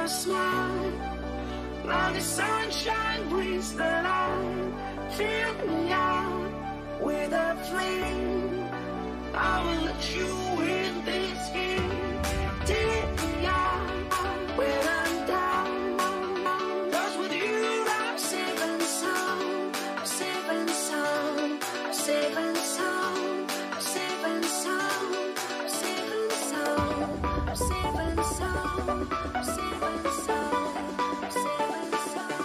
your smile, like the sunshine brings the light. Fill me out with a flame. I will let you in this game. Take me out when I'm down. 'Cause with you I'm safe and sound. I'm safe and sound. I'm safe and sound. I'm safe and sound. I'm safe and sound. I'm safe and sound. I'm safe and sound. I'm safe and sound.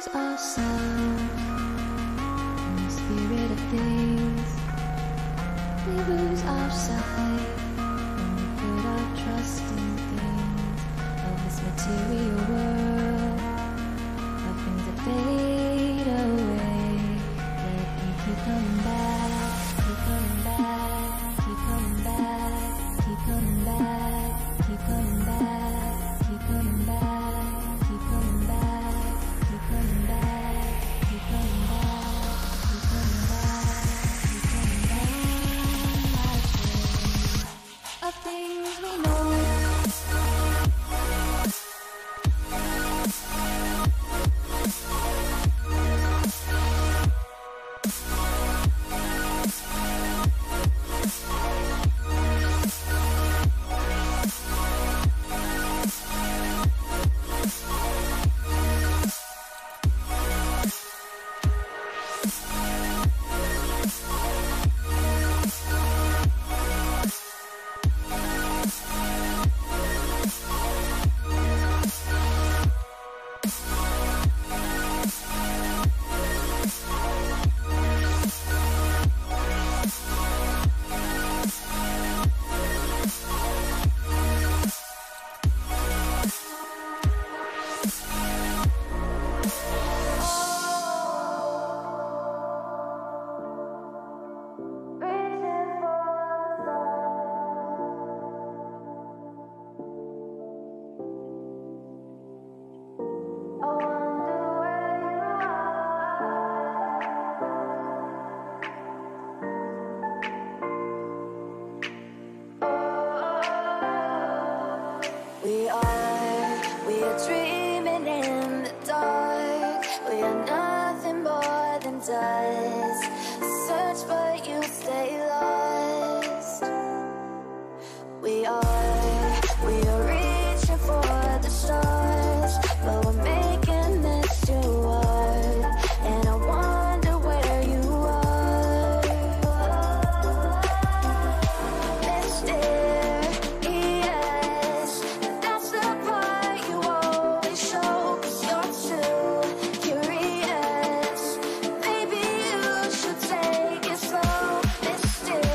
lose ourselves in the spirit of things. We lose our sight when we put our trust in things of this material world, of things that fade away. Let me keep coming back, keep coming back, keep coming back, keep coming back, keep coming back, keep coming back, keep coming back, keep coming back, keep coming back, keep coming back, keep coming back. Of things we know. We are dreaming in the dark. We are nothing more than dust. Search but you stay lost. We are reaching for the stars, but we're making this too hard. And I wonder where you are. Mysterious, that's the part you always show. 'Cause you're too curious. Maybe you should take it slow. Mysterious.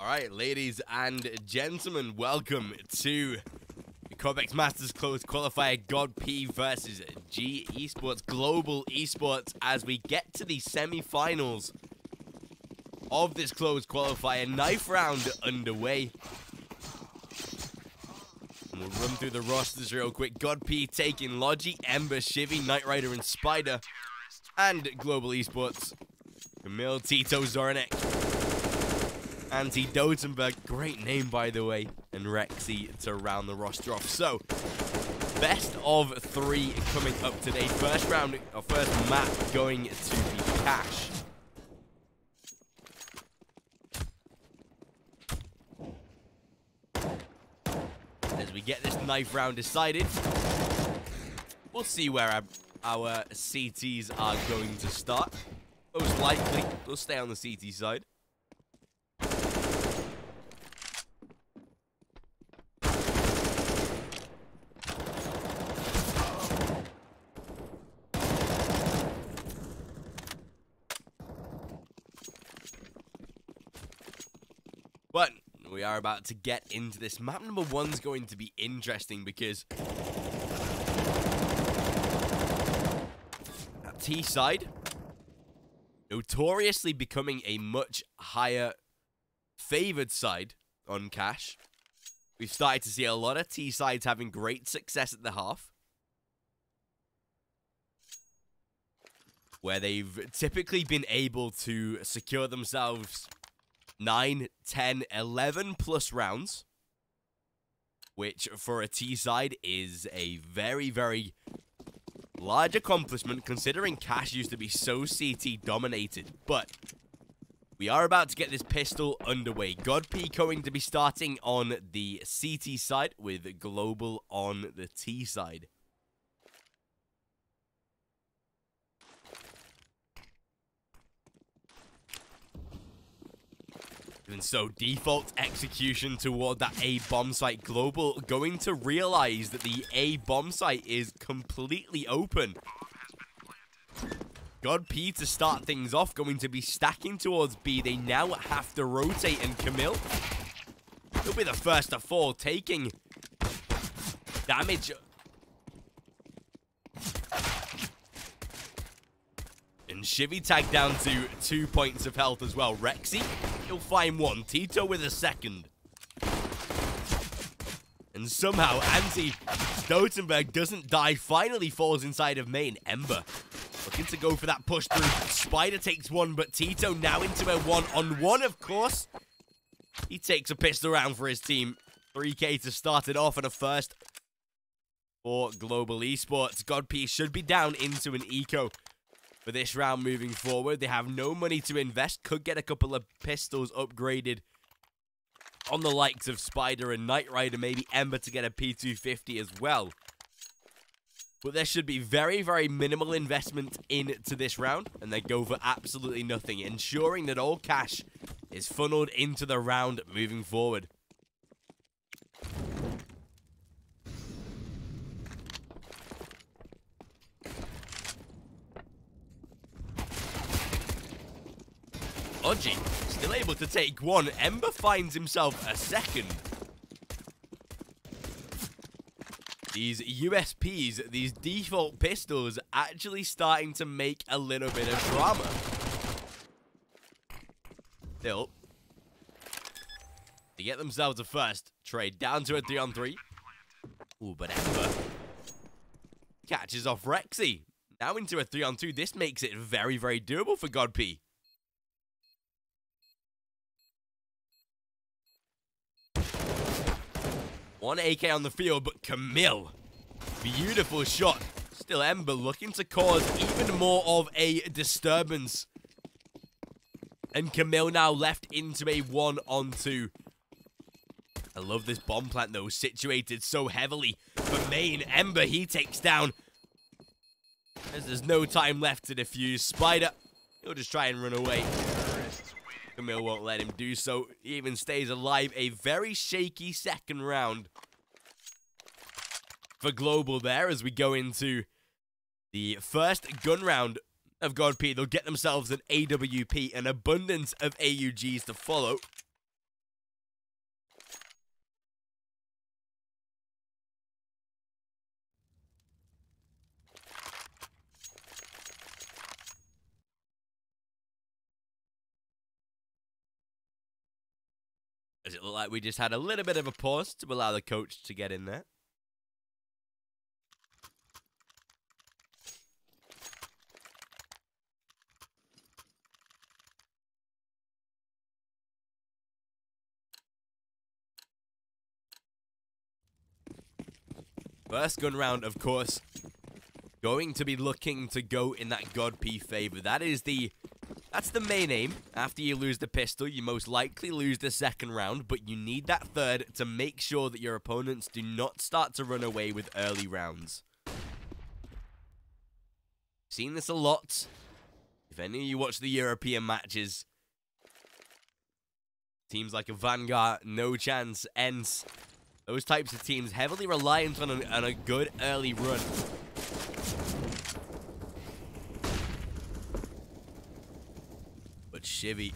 Alright, ladies and gentlemen, welcome to the Cobx Masters Closed Qualifier God P versus G Esports Global Esports as we get to the semi-finals of this closed qualifier. Knife round underway. And we'll run through the rosters real quick. God P taking Logi, Ember, Shivy, Knight Rider, and Spider. And Global Esports, Camille, Tito, Zoranek, Anti-Dotenberg, great name by the way, and Rexy to round the roster off. So, best of 3 coming up today. First round, or first map going to be Cash. As we get this knife round decided, we'll see where our CTs are going to start. Most likely, they'll stay on the CT side. But we are about to get into this. Map number 1's going to be interesting because that T side notoriously becoming a much higher favored side on cash. We've started to see a lot of T sides having great success at the half, where they've typically been able to secure themselves 9, 10, 11 plus rounds, which for a T side is a very, very large accomplishment considering cash used to be so CT dominated. But we are about to get this pistol underway. God P going to be starting on the CT side with Global on the T side. Even so, default execution toward that A bomb site. Global going to realize that the A bomb site is completely open. God P to start things off, going to be stacking towards B. They now have to rotate, and Camille, he'll be the first to fall, taking damage. And Shivy tagged down to 2 points of health as well. Rexy, he'll find one. Tito with a second. And somehow, Anti-Stoutenberg doesn't die. Finally falls inside of main. Ember looking to go for that push through. Spider takes one, but Tito now into a 1-on-1, of course. He takes a pistol round for his team. 3K to start it off, and a first for Global Esports. God P should be down into an eco for this round moving forward. They have no money to invest. Could get a couple of pistols upgraded on the likes of Spider and Knight Rider. Maybe Ember to get a P250 as well. But there should be very, very minimal investment into this round. And they go for absolutely nothing, ensuring that all cash is funneled into the round moving forward. Oji still able to take one. Ember finds himself a second. These USPs, these default pistols, actually starting to make a little bit of drama. Still, they get themselves a first. Trade down to a 3-on-3. Ooh, but Ember catches off Rexy. Now into a 3-on-2. This makes it very, very doable for God P. One AK on the field, but Camille, beautiful shot. Still Ember looking to cause even more of a disturbance. And Camille now left into a 1-on-2. I love this bomb plant though, situated so heavily for main. Ember, he takes down, as there's no time left to defuse. Spider, he'll just try and run away. Camille won't let him do so. He even stays alive. A very shaky second round for Global there as we go into the first gun round of God P. They'll get themselves an AWP, an abundance of AUGs to follow. Does it look like we just had a little bit of a pause to allow the coach to get in there? First gun round, of course, going to be looking to go in that God P favor. That's the main aim. After you lose the pistol, you most likely lose the second round, but you need that third to make sure that your opponents do not start to run away with early rounds. Seen this a lot. If any of you watch the European matches, teams like a Vanguard, No Chance, ENCE, those types of teams heavily reliant on a good early run. But Shivy,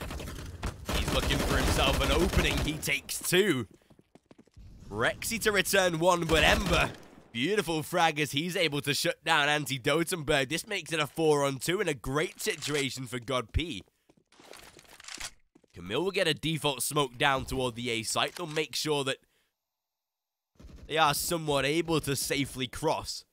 he's looking for himself an opening. He takes two. Rexy to return one, but Ember, beautiful frag as he's able to shut down Anti-Dotenberg. This makes it a 4-on-2 and a great situation for God P. Camille will get a default smoke down toward the A site. They'll make sure that they are somewhat able to safely cross.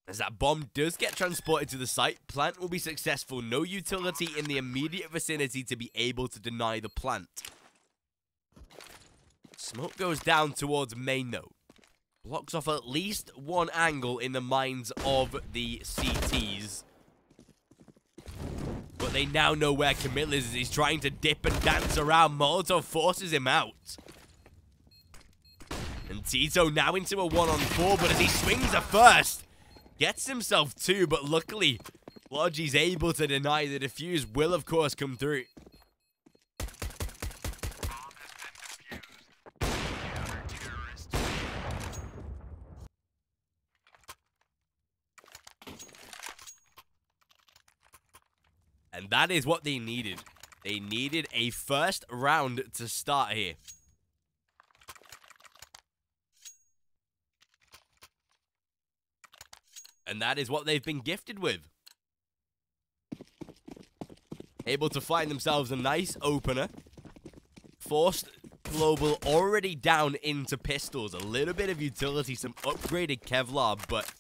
As that bomb does get transported to the site, plant will be successful. No utility in the immediate vicinity to be able to deny the plant. Smoke goes down towards main though. Blocks off at least one angle in the minds of the CTs. But they now know where Camille is as he's trying to dip and dance around. Molotov forces him out. And Tito now into a 1-on-4, but as he swings a first, gets himself two, but luckily, Logi's able to deny the defuse will, of course, come through. And that is what they needed. They needed a first round to start here. And that is what they've been gifted with. Able to find themselves a nice opener. Forced Global already down into pistols. A little bit of utility, some upgraded Kevlar, but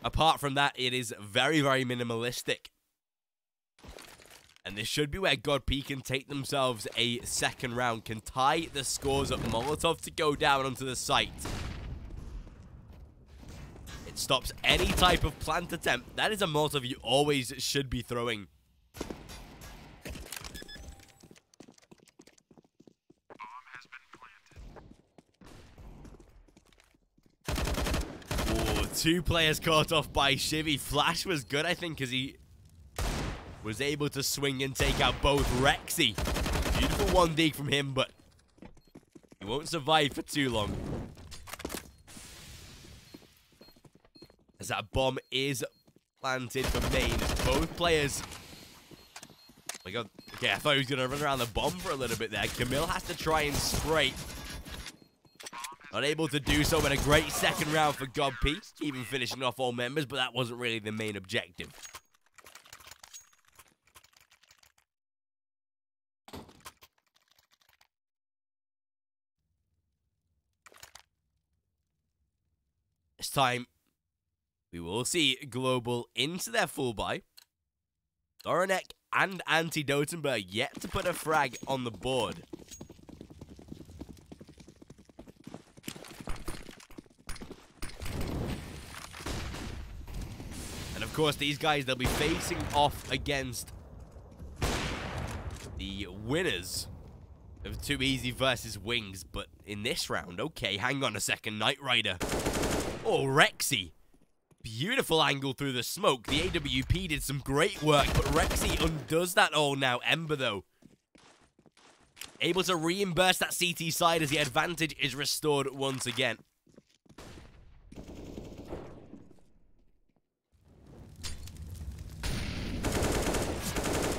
apart from that, it is very, very minimalistic. And this should be where God P can take themselves a second round, can tie the scores up. Molotov to go down onto the site. It stops any type of plant attempt. That is a Molotov you always should be throwing. Two players caught off by Shivy. Flash was good, I think, because he was able to swing and take out both. Rexy, beautiful one dig from him, but he won't survive for too long. As that bomb is planted for main. Both players... Oh my god. Okay, I thought he was going to run around the bomb for a little bit there. Camille has to try and spray. Not able to do so, but a great second round for God P. Even finishing off all members, but that wasn't really the main objective. This time, we will see Global into their full buy. Doronek and Anti-Dotenberg yet to put a frag on the board. And of course, these guys, they'll be facing off against the winners of Too Easy versus Wings. But in this round, okay, hang on a second, Knight Rider. Oh, Rexy. Beautiful angle through the smoke. The AWP did some great work, but Rexy undoes that all now. Ember, though, able to reimburse that CT side as the advantage is restored once again.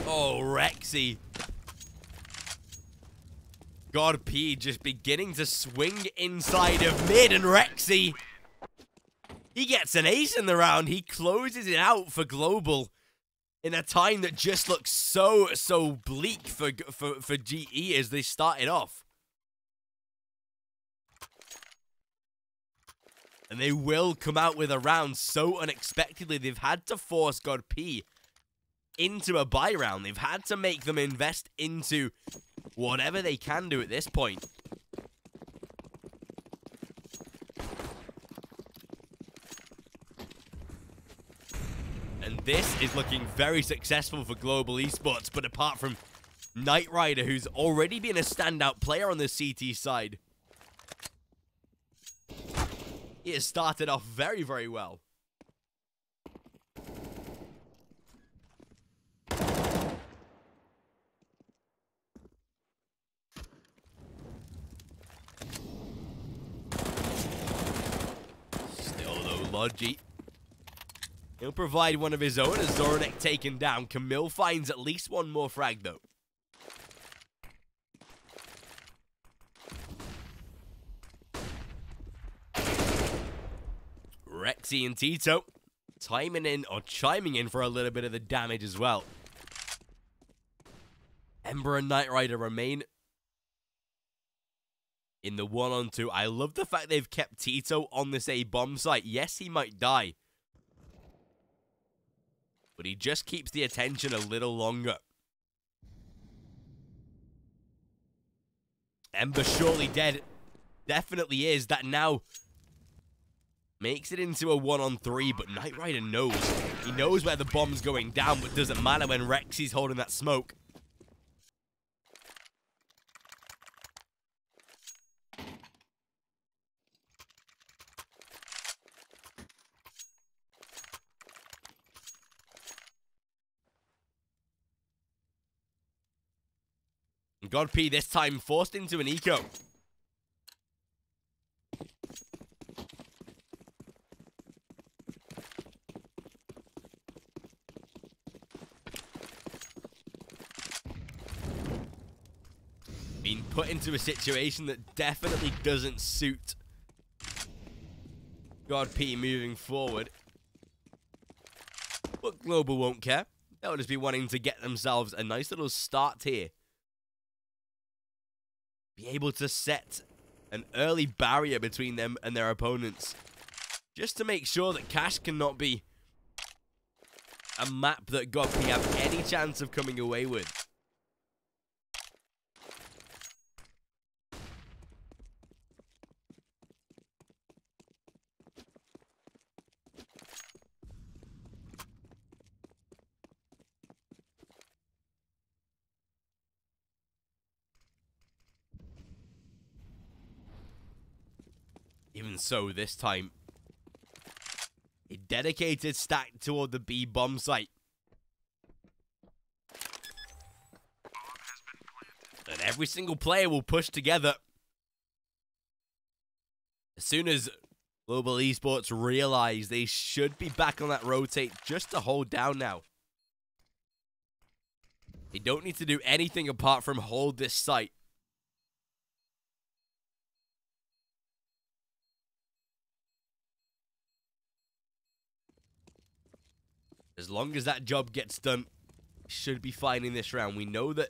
Oh, Rexy. God P just beginning to swing inside of mid, and Rexy, he gets an ace in the round. He closes it out for Global in a time that just looks so bleak for GE as they started off. And they will come out with a round so unexpectedly. They've had to force God P into a buy round. They've had to make them invest into whatever they can do at this point. And this is looking very successful for Global Esports, but apart from Knight Rider, who's already been a standout player on the CT side, He has started off very, very well. Still though, Logi. He'll provide one of his own as Zoronek taken down. Camille finds at least one more frag though. Rexy and Tito chiming in for a little bit of the damage as well. Ember and Knight Rider remain in the 1-on-2. I love the fact they've kept Tito on this A-bomb site. Yes, he might die, but he just keeps the attention a little longer. Ember surely dead. Definitely is. That now makes it into a 1-on-3, but Knight Rider knows. He knows where the bomb's going down, but doesn't matter when Rexy's holding that smoke. God P this time forced into an eco. Being put into a situation that definitely doesn't suit God P moving forward. But Global won't care. They'll just be wanting to get themselves a nice little start here. Be able to set an early barrier between them and their opponents, just to make sure that Cash cannot be a map that God P have any chance of coming away with. Even so, this time, a dedicated stack toward the B bomb site. And every single player will push together. As soon as Global Esports realize they should be back on that rotate just to hold down now. They don't need to do anything apart from hold this site. As long as that job gets done, should be fine in this round. We know that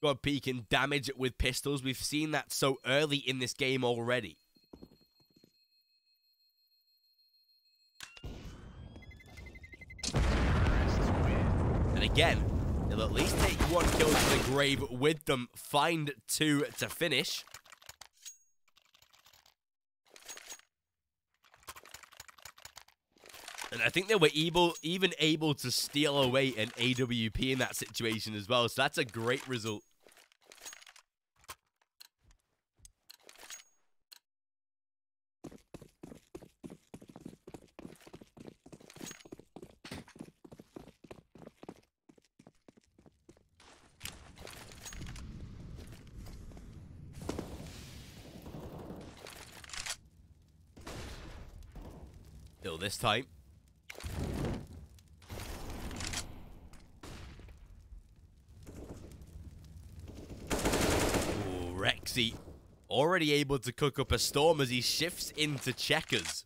God P can damage it with pistols. We've seen that so early in this game already. And again, they'll at least take one kill to the grave with them. Find two to finish. And I think they were even able to steal away an AWP in that situation as well. So that's a great result. Still this time. Rexy already able to cook up a storm as he shifts into checkers.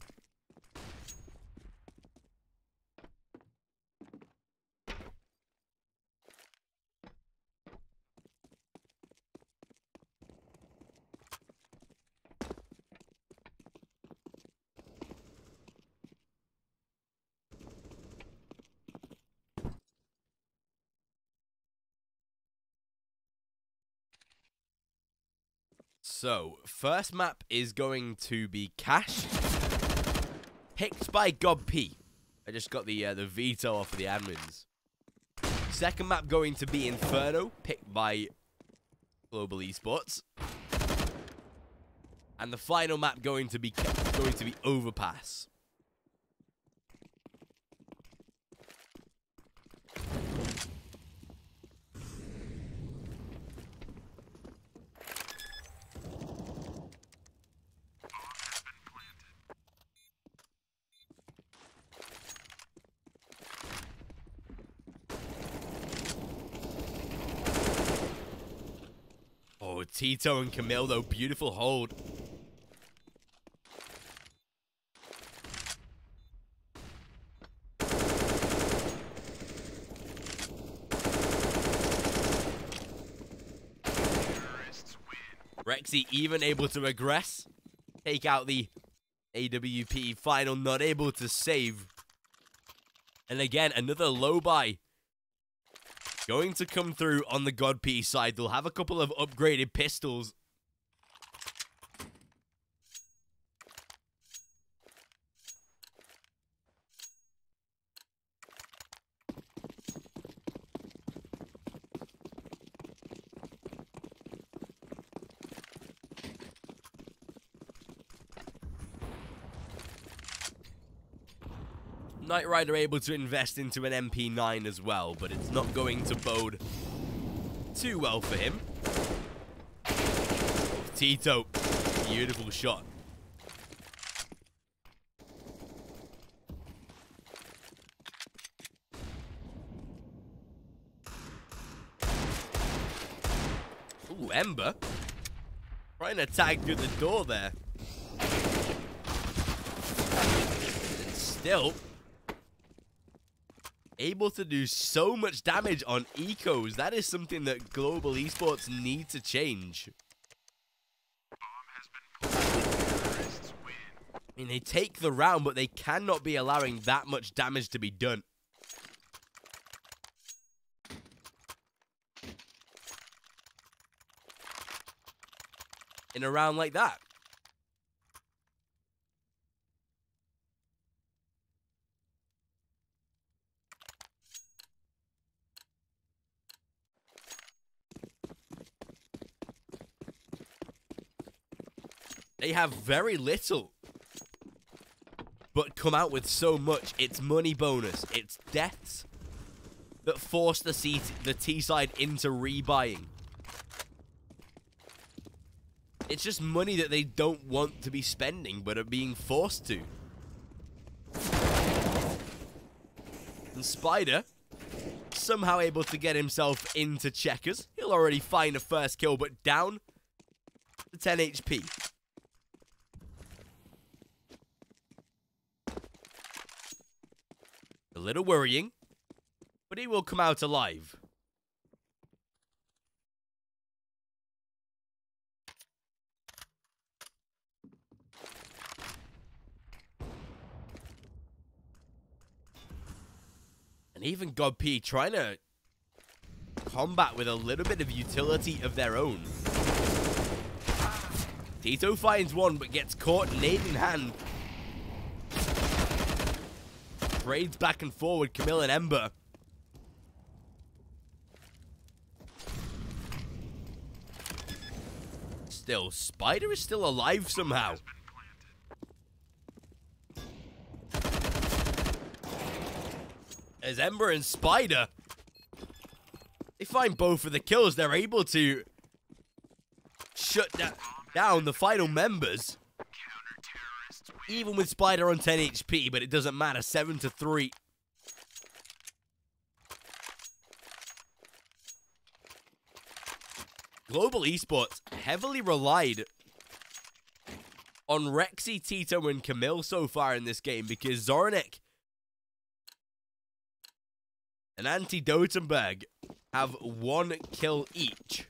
So, first map is going to be Cash, picked by God P. I just got the veto off of the admins. Second map going to be Inferno, picked by Global Esports. And the final map going to be Overpass. Oh, Tito and Camille, though. Beautiful hold. Rexy even able to regress. Take out the AWP final. Not able to save. And again, another low buy. Going to come through on the God P side. They'll have a couple of upgraded pistols. Knight Rider able to invest into an MP9 as well, but it's not going to bode too well for him. Tito, beautiful shot. Ooh, Ember. Trying to tag through the door there. And still able to do so much damage on ecos. That is something that global esports need to change. I mean, they take the round, but they cannot be allowing that much damage to be done. In a round like that. They have very little, but come out with so much. It's money bonus. It's deaths that force the T side into rebuying. It's just money that they don't want to be spending, but are being forced to. And Spider, somehow able to get himself into checkers. He'll already find a first kill, but down to 10 HP. A little worrying, but he will come out alive. And even God P trying to combat with a little bit of utility of their own. Tito finds one, but gets caught nade in hand. Trades back and forward, Camille and Ember. Still, Spider is still alive somehow. As Ember and Spider, they find both of the kills. They're able to shut down the final members. Even with Spider on 10 HP, but it doesn't matter. 7-3. Global esports heavily relied on Rexy, Tito, and Camille so far in this game because Zornik and Anti-Dotenberg have 1 kill each.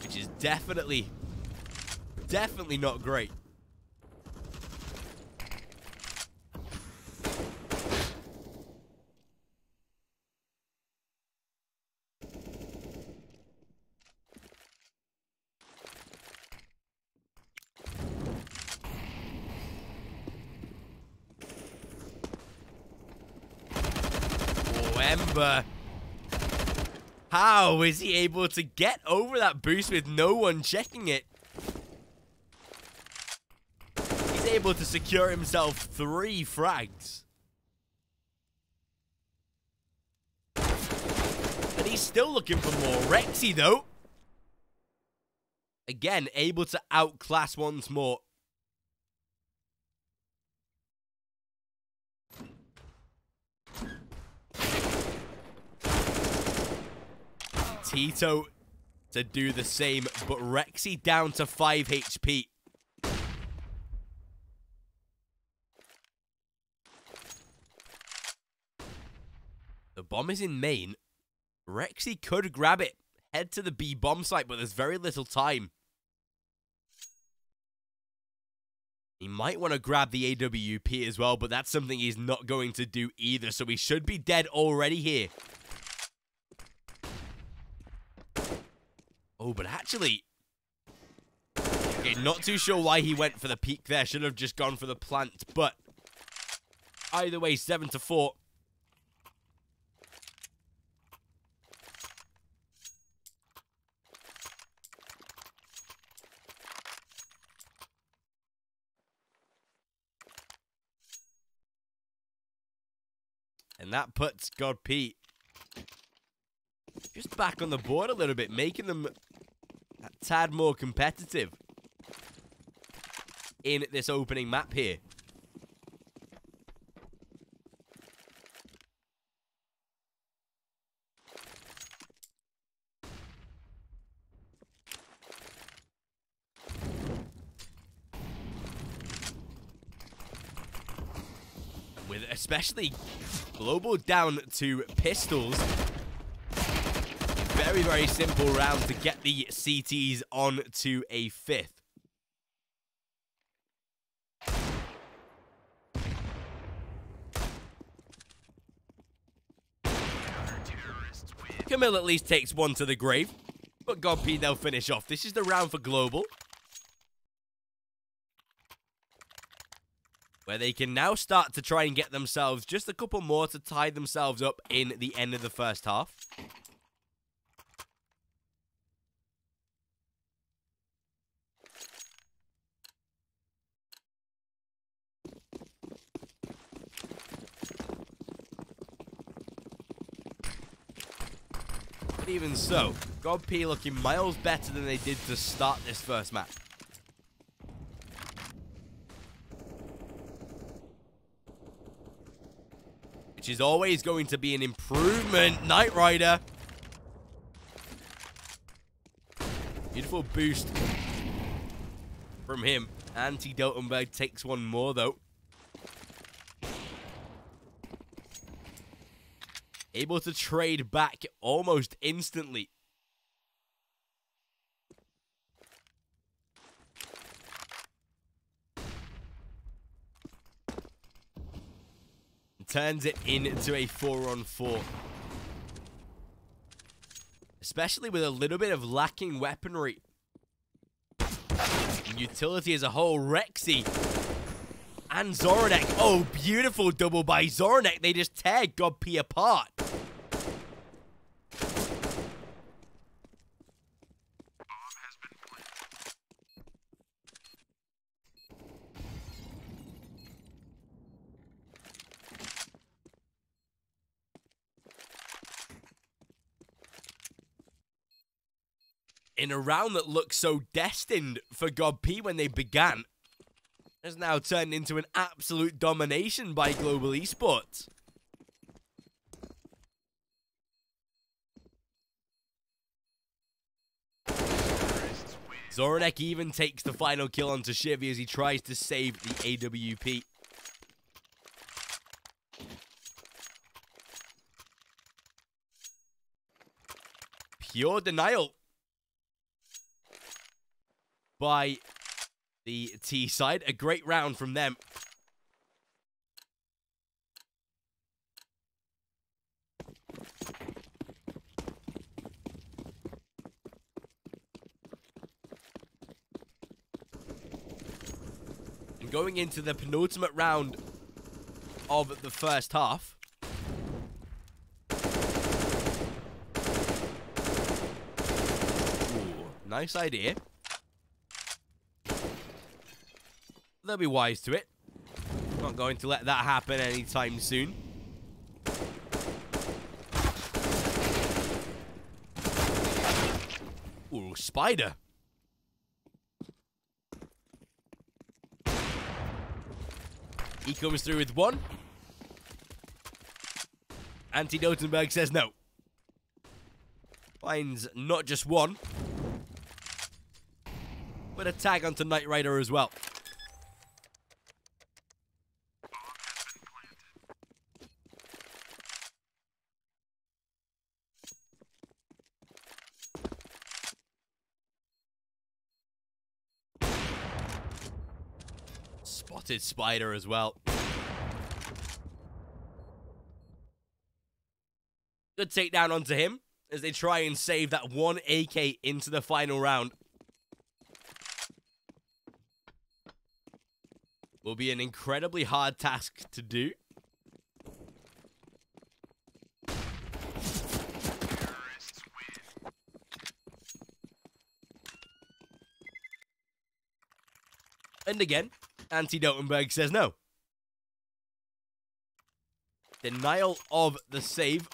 Which is definitely not great. Ember. How is he able to get over that boost with no one checking it? He's able to secure himself 3 frags. And he's still looking for more. Rexy, though. Again, able to outclass once more. Tito to do the same, but Rexy down to 5 HP. The bomb is in main. Rexy could grab it, head to the B bomb site, but there's very little time. He might want to grab the AWP as well, but that's something he's not going to do either, so he should be dead already here. Oh, but actually... Okay, not too sure why he went for the peek there. Should have just gone for the plant, but... Either way, 7-4. And that puts God P just back on the board a little bit, making them a tad more competitive in this opening map here. With especially Global down to pistols. Very, very simple round to get the CTs on to a 5th. Camille at least takes one to the grave, but God P, they'll finish off. This is the round for Global, where they can now start to try and get themselves just a couple more to tie themselves up in the end of the first half. But even so, God P looking miles better than they did to start this first match. Which is always going to be an improvement. Knight Rider. Beautiful boost from him. Anti-Dotenberg takes one more, though. Able to trade back almost instantly. Turns it into a 4-on-4. Especially with a little bit of lacking weaponry. And utility as a whole, Rexy and Zoronek. Oh, beautiful double by Zoronek. They just tear God P apart. In a round that looked so destined for God P when they began, has now turned into an absolute domination by Global Esports. Zoronek even takes the final kill onto Shivy as he tries to save the AWP. Pure denial by the T side. A great round from them. And going into the penultimate round of the first half, Nice idea. They'll be wise to it. Not going to let that happen anytime soon. Ooh, spider. He comes through with one. Anti-Dotenberg says no. Finds not just one, but a tag onto Knight Rider as well. Spotted spider as well. Good takedown onto him as they try and save that one AK into the final round. Will be an incredibly hard task to do. And again, Anti-Dotenberg says no. Denial of the save.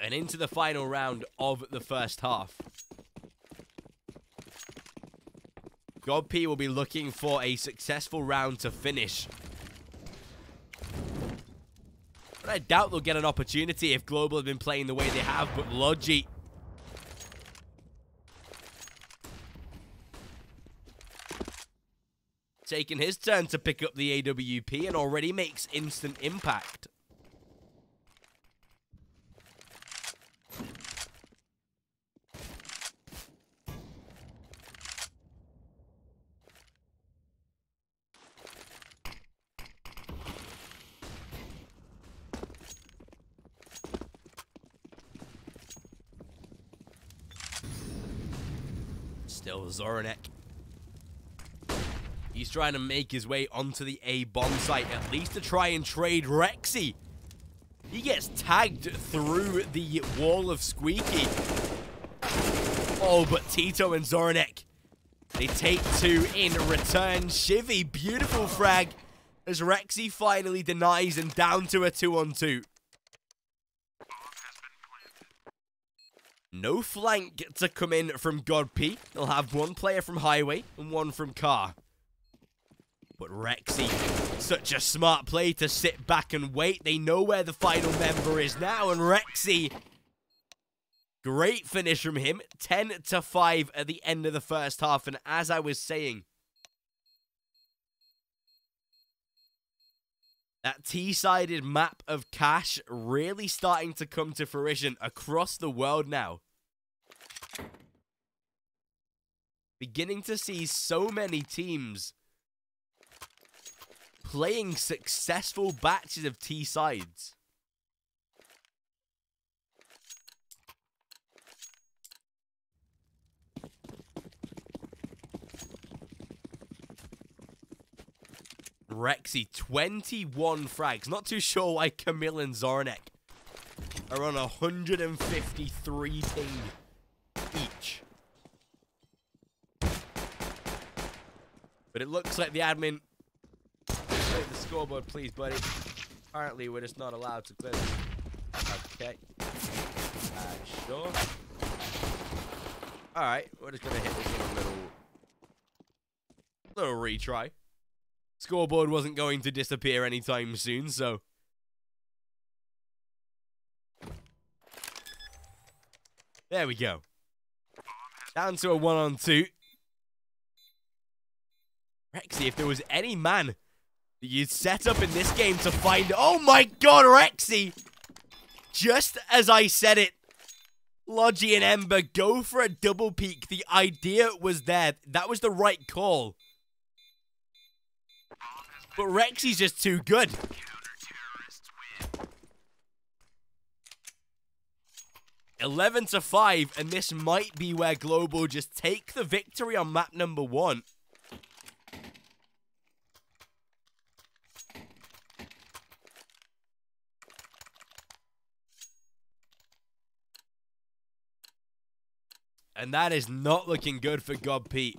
And into the final round of the first half. God P will be looking for a successful round to finish. But I doubt they'll get an opportunity if Global have been playing the way they have, but Logi... taking his turn to pick up the AWP and already makes instant impact. Still Zoranek. He's trying to make his way onto the A bomb site, at least to try and trade Rexy. He gets tagged through the wall of Squeaky. Oh, but Tito and Zoranek, they take two in return. Shivy, beautiful frag, as Rexy finally denies and down to a 2-on-2. No flank to come in from God P. They'll have one player from Highway and one from Car. But Rexy, such a smart play to sit back and wait. They know where the final member is now, and Rexy, great finish from him. 10-5 at the end of the first half, and as I was saying, that T-sided map of cash really starting to come to fruition across the world now. Beginning to see so many teams playing successful batches of T-sides. Rexy, 21 frags. Not too sure why Camille and Zoranek are on 153 ping each. But it looks like the admin... Play the scoreboard, please, buddy. Apparently, we're just not allowed to play this. Okay. Sure. Alright, we're just gonna hit this in a little retry. Scoreboard wasn't going to disappear anytime soon, so... There we go. Down to a 1-on-2. Rexy, if there was any man that you'd set up in this game to find... Oh my god, Rexy! Just as I said it, Logi and Ember go for a double peek. The idea was there. That was the right call. But Rexy's just too good. (11-5), and this might be where Global just take the victory on map number 1. And that is not looking good for God Pete.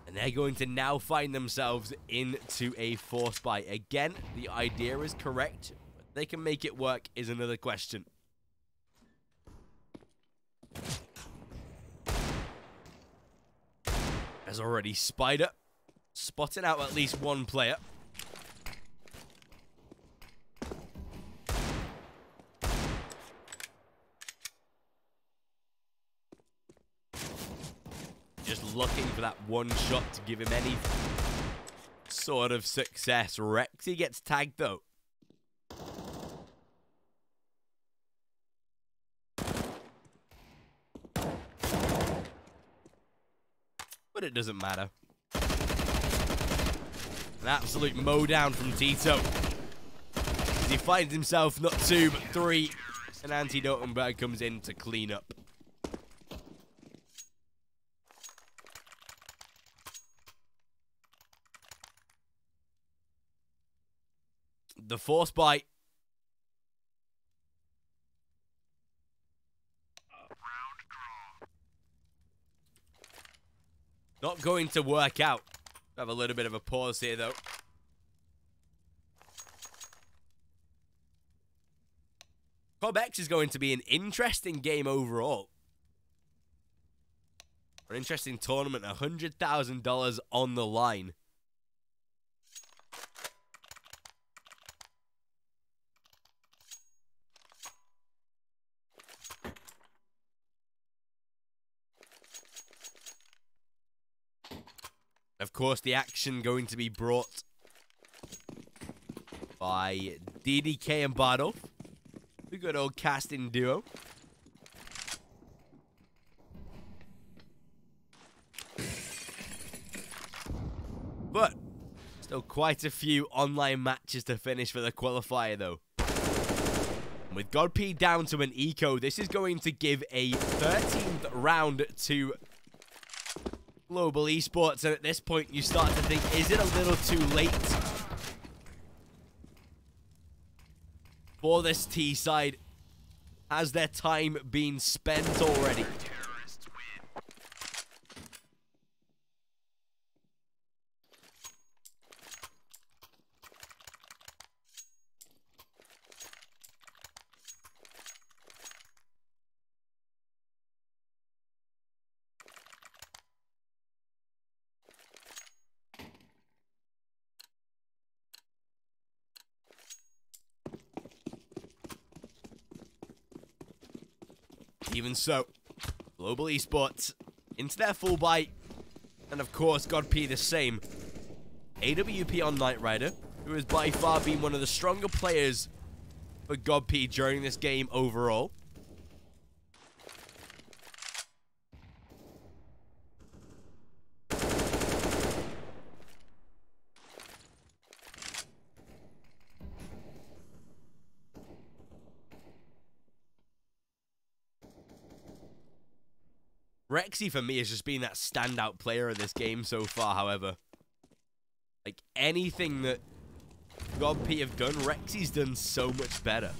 And they're going to now find themselves into a force buy. Again, the idea is correct. But they can make it work is another question. There's already Spider spotting out at least one player. Just looking for that one shot to give him any sort of success. Rexy gets tagged though. But it doesn't matter. An absolute mow down from Tito. He finds himself not 2 but 3. And Anti-Dotenberg comes in to clean up. The force bite. Not going to work out. Have a little bit of a pause here, though. Cobx is going to be an interesting game overall. An interesting tournament. $100,000 on the line. Of course, the action going to be brought by DDK and Bardolph. The good old casting duo. But still quite a few online matches to finish for the qualifier, though. With God P down to an eco, this is going to give a 13th round to Global Esports, and at this point you start to think, is it a little too late for this T side? Has their time been spent already? Even so, Global Esports into their full buy. And of course, God P the same. AWP on Knight Rider, who has by far been one of the stronger players for God P during this game overall. Rexy, for me, has just been that standout player of this game so far, however. Like, anything that God P have done, Rexy's done so much better.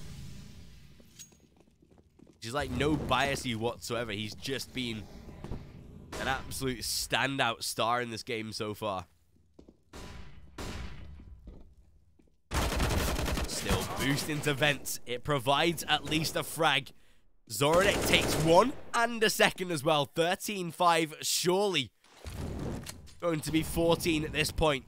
There's, like, no biasy whatsoever. He's just been an absolute standout star in this game so far. Still, boost into vents. It provides at least a frag. Zoronek takes one and a second as well. 13-5, surely going to be 14 at this point.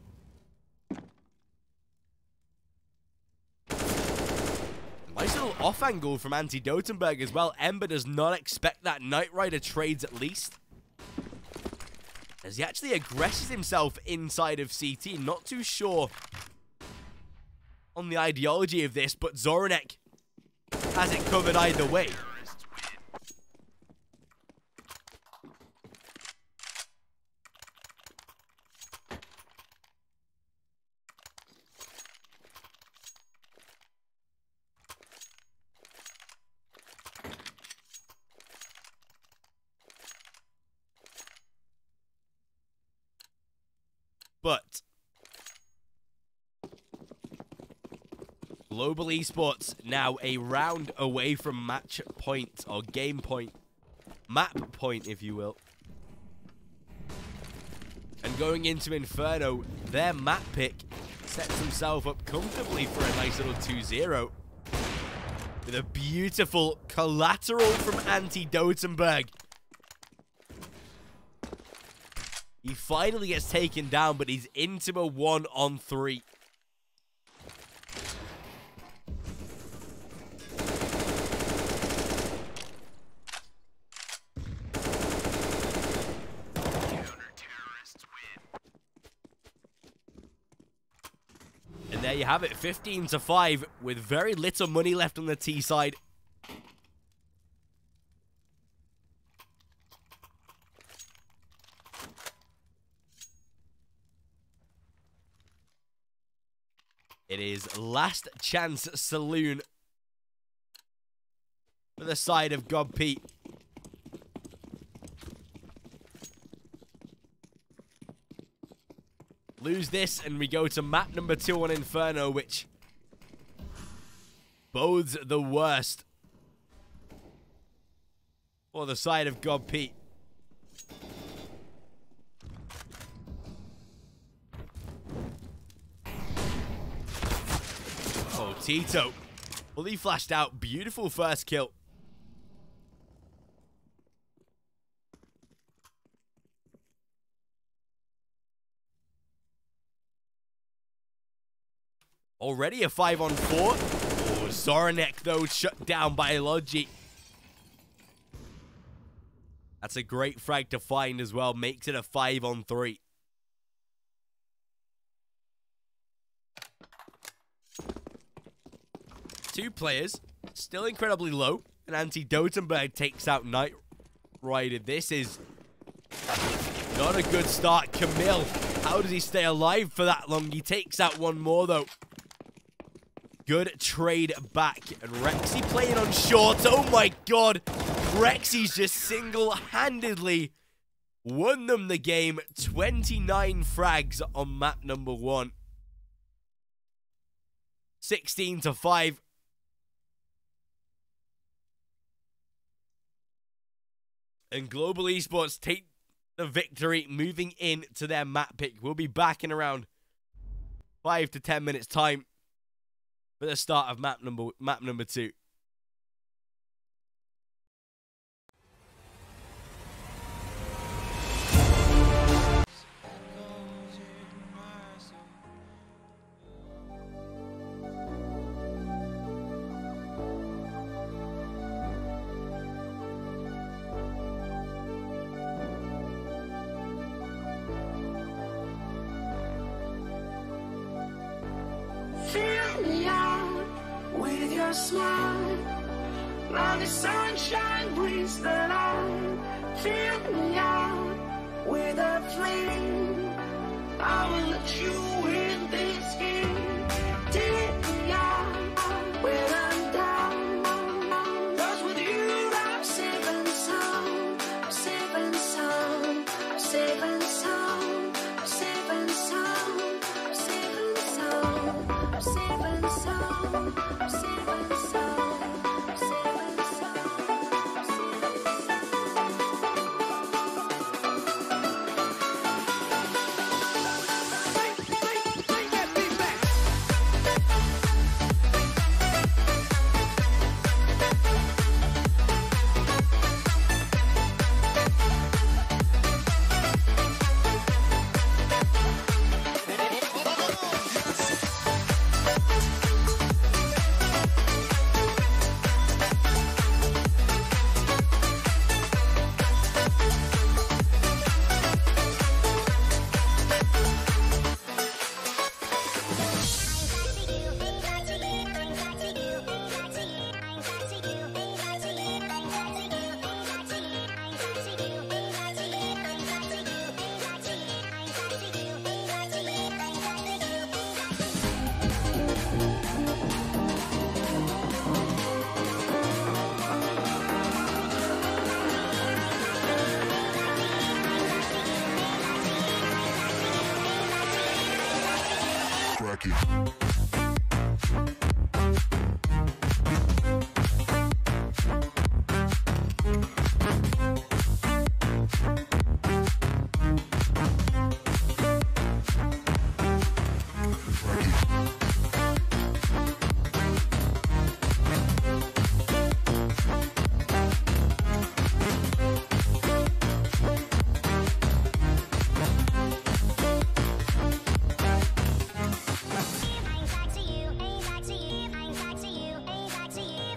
Nice little off angle from Anti-Dotenberg as well. Ember does not expect that. Knight Rider trades at least, as he actually aggresses himself inside of CT. Not too sure on the ideology of this, but Zoronek has it covered either way. But Global Esports now a round away from match point, or game point. Map point, if you will. And going into Inferno, their map pick sets himself up comfortably for a nice little 2-0. With a beautiful collateral from Anti-Dotenberg. He finally gets taken down, but he's into a 1-on-3. And there you have it, 15-5, with very little money left on the T side. It is Last Chance Saloon for the side of God Pete. Lose this and we go to map number 2 on Inferno, which bodes the worst for the side of God Pete. Oh, Tito. Well, he flashed out. Beautiful first kill. Already a 5-on-4. Oh, Zoranek, though, shut down by Logi. That's a great frag to find as well. Makes it a 5-on-3. Two players, still incredibly low. And Anti-Dotenberg takes out Knight Rider. This is not a good start. Camille, how does he stay alive for that long? He takes out one more, though. Good trade back. And Rexy playing on short. Oh my god. Rexy's just single-handedly won them the game. 29 frags on map number 1. 16-5. And Global Esports take the victory, moving in to their map pick. We'll be back in around 5 to 10 minutes time for the start of map number 2. Fill me out with your smile. Now the sunshine brings the light. Fill me out with a flame. I will let you in this game. Take me out when I'm down. 'Cause with you I'm safe and sound. I'm safe and sound. I'm safe and sound. I'm safe and sound. I'm safe and sound. I'm safe and sound. I'm safe and sound. I'm safe and sound. Bring that beat back. Ain't back to you, ain't back to you, ain't back to you, ain't back to you.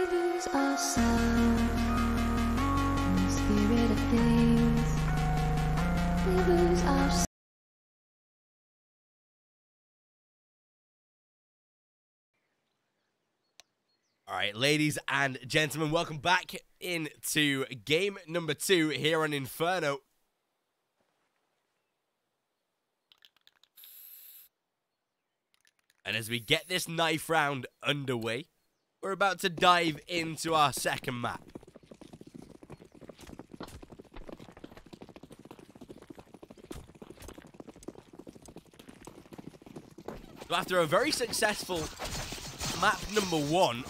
we lose ourselves in the spirit of things. We lose ourselves. All right, ladies and gentlemen, welcome back into game number 2 here on Inferno. And as we get this knife round underway, we're about to dive into our second map. So after a very successful map number 1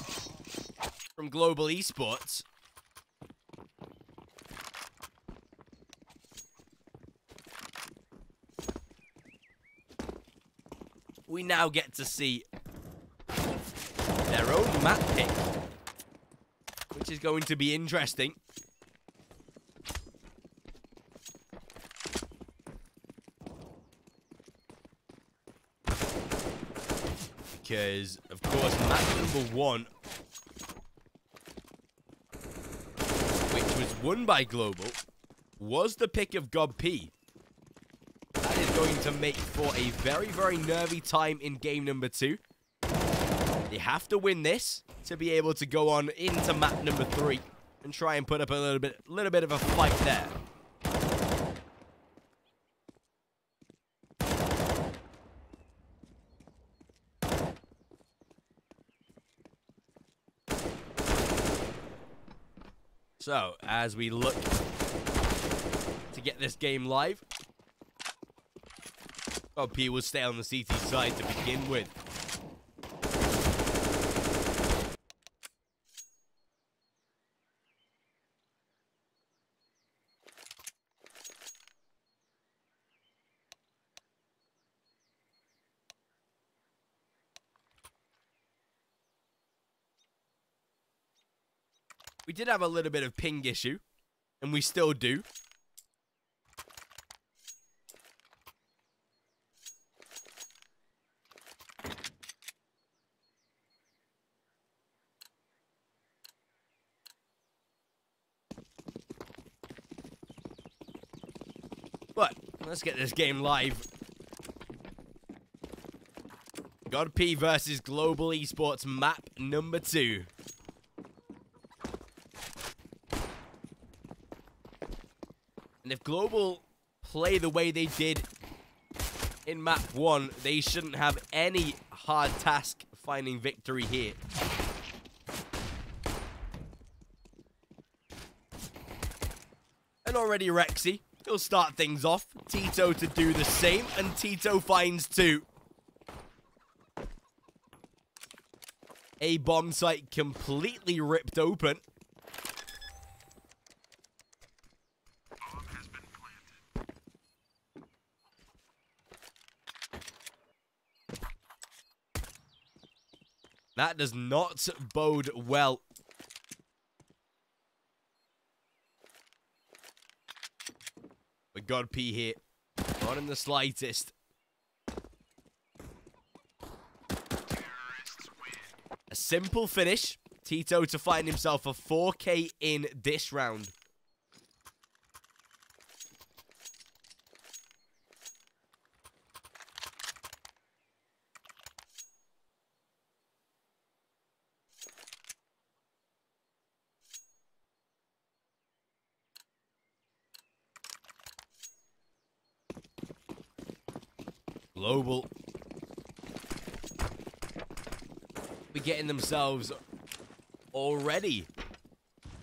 from Global Esports, we now get to see their own map pick, which is going to be interesting. Because, of course, map number 1, which was won by Global, was the pick of God P. That is going to make for a very, very nervy time in game number 2. They have to win this to be able to go on into map number 3 and try and put up a little bit of a fight there. So, as we look to get this game live, God P will stay on the CT side to begin with. We did have a little bit of ping issue, and we still do. But let's get this game live. God P versus Global Esports map number 2. And if Global play the way they did in map 1, they shouldn't have any hard task finding victory here. And already Rexy, he'll start things off. Tito to do the same, and Tito finds 2. A bomb site completely ripped open. That does not bode well. But God P here, not in the slightest. A simple finish. Tito to find himself a 4K in this round. Global be getting themselves already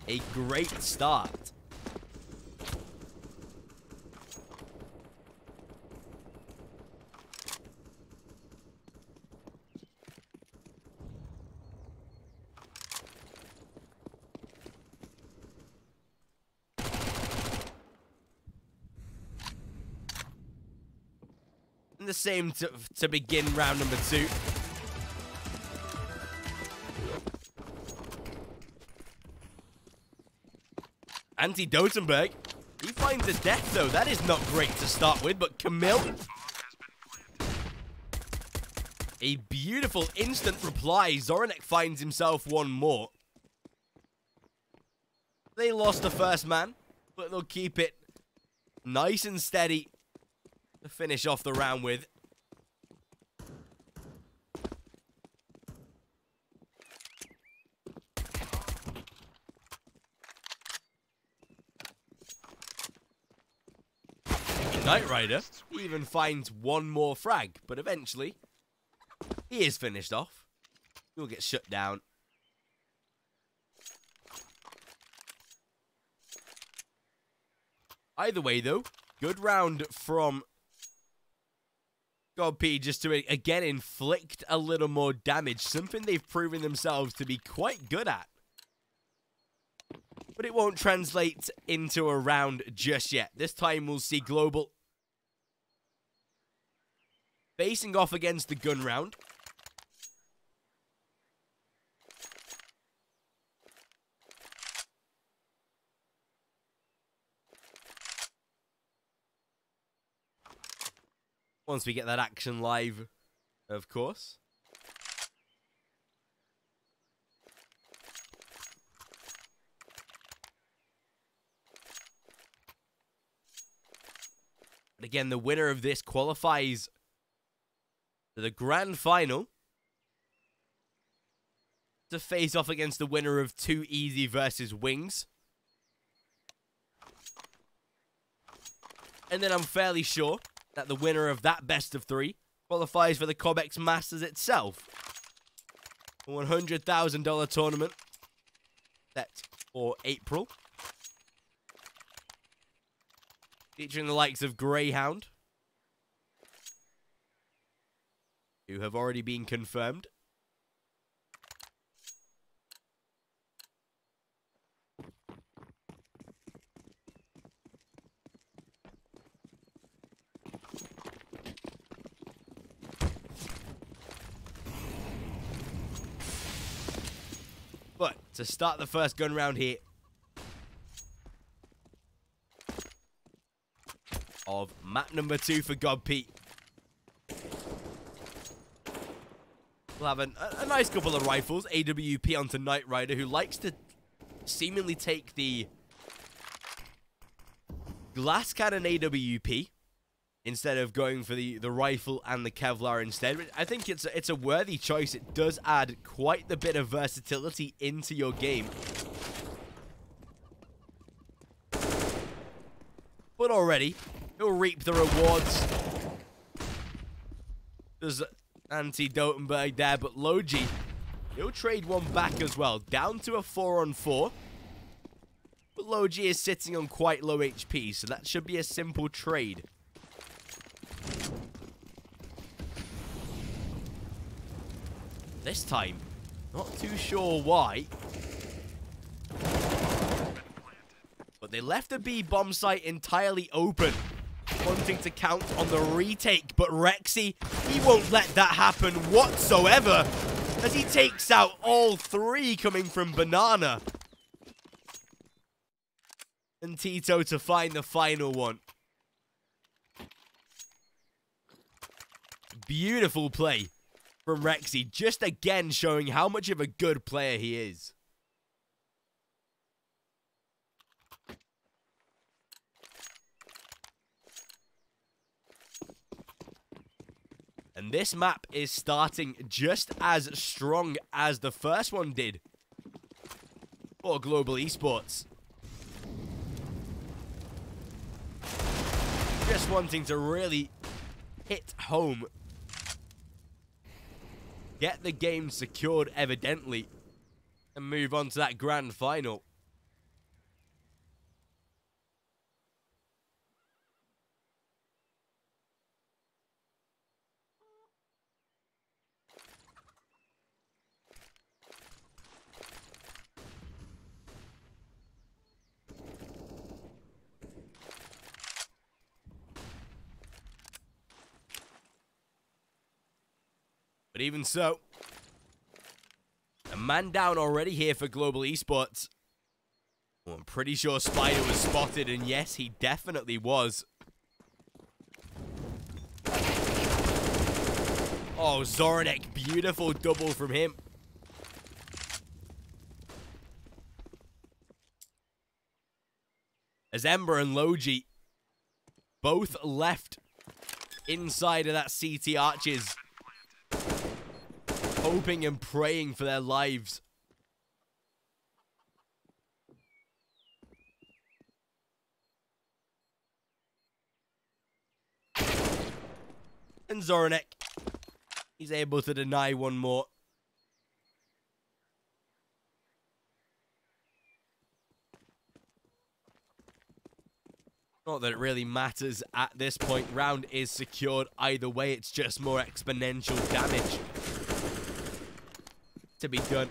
a great start. And the same to begin round number 2. Anti-Dotenberg, he finds a death though. That is not great to start with, but Camille, a beautiful instant reply. Zoranek finds himself one more. They lost the first man, but they'll keep it nice and steady to finish off the round with. Knight Rider even finds one more frag, but eventually he is finished off. He'll get shut down. Either way, though, good round from God P just to, again, inflict a little more damage. Something they've proven themselves to be quite good at. But it won't translate into a round just yet. This time we'll see Global facing off against the gun round. Once we get that action live, of course. But again, the winner of this qualifies to the grand final to face off against the winner of 2 Easy versus Wings. And then I'm fairly sure that the winner of that best of 3 qualifies for the Cobx Masters itself. A $100,000 tournament set for April. Featuring the likes of Greyhound, who have already been confirmed. But to start the first gun round here of map number 2 for God Pete. We'll have a nice couple of rifles. AWP onto Knight Rider, who likes to seemingly take the glass cannon AWP instead of going for the rifle and the Kevlar instead. I think it's a worthy choice. It does add quite the bit of versatility into your game. But already, he'll reap the rewards. There's anti-Dotenberg there, but Logi, he'll trade one back as well. Down to a 4-on-4. But Logi is sitting on quite low HP, so that should be a simple trade. This time, not too sure why, but they left the B bomb site entirely open, wanting to count on the retake, but Rexy, he won't let that happen whatsoever, as he takes out all 3 coming from Banana. And Tito to find the final one. Beautiful play from Rexy, just again showing how much of a good player he is. And this map is starting just as strong as the first one did for Global Esports. Just wanting to really hit home. Get the game secured, evidently, and move on to that grand final. But even so, a man down already here for Global Esports. Well, I'm pretty sure Spider was spotted, and yes, he definitely was. Oh, Zoranek, beautiful double from him. As Ember and Logi both left inside of that CT arches, hoping and praying for their lives. And Zoranek, he's able to deny one more. Not that it really matters at this point. Round is secured either way. It's just more exponential damage to be done.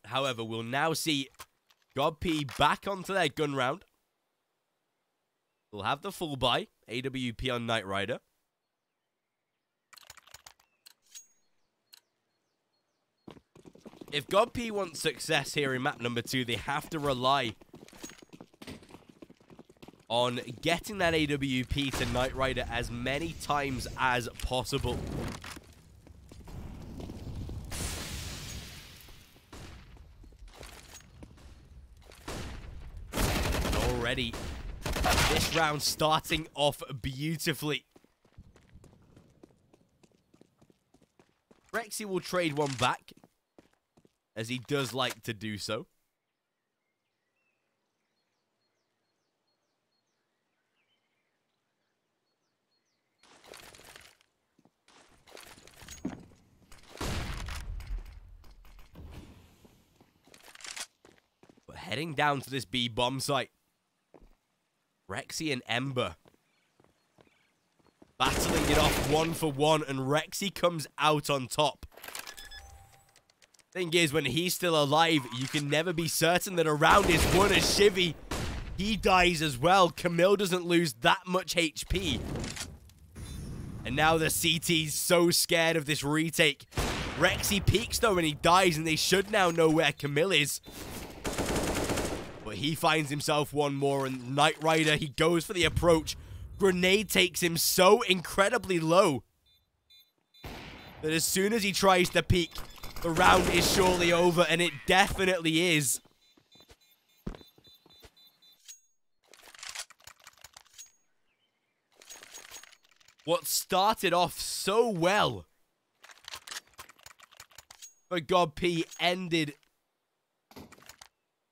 However, we'll now see God P back onto their gun round. We'll have the full buy. AWP on Knight Rider. If God P wants success here in map number 2, they have to rely on getting that AWP to Knight Rider as many times as possible. Already, this round starting off beautifully. Rexy will trade one back, as he does like to do so. But heading down to this B bomb site, Rexy and Ember battling it off 1 for 1, and Rexy comes out on top. Thing is, when he's still alive, you can never be certain that a round is won as Shivy, he dies as well. Camille doesn't lose that much HP. And now the CT's so scared of this retake. Rexy peeks though and he dies, and they should now know where Camille is. But he finds himself one more, and Knight Rider, he goes for the approach. Grenade takes him so incredibly low that as soon as he tries to peek, the round is surely over, and it definitely is. What started off so well for God P ended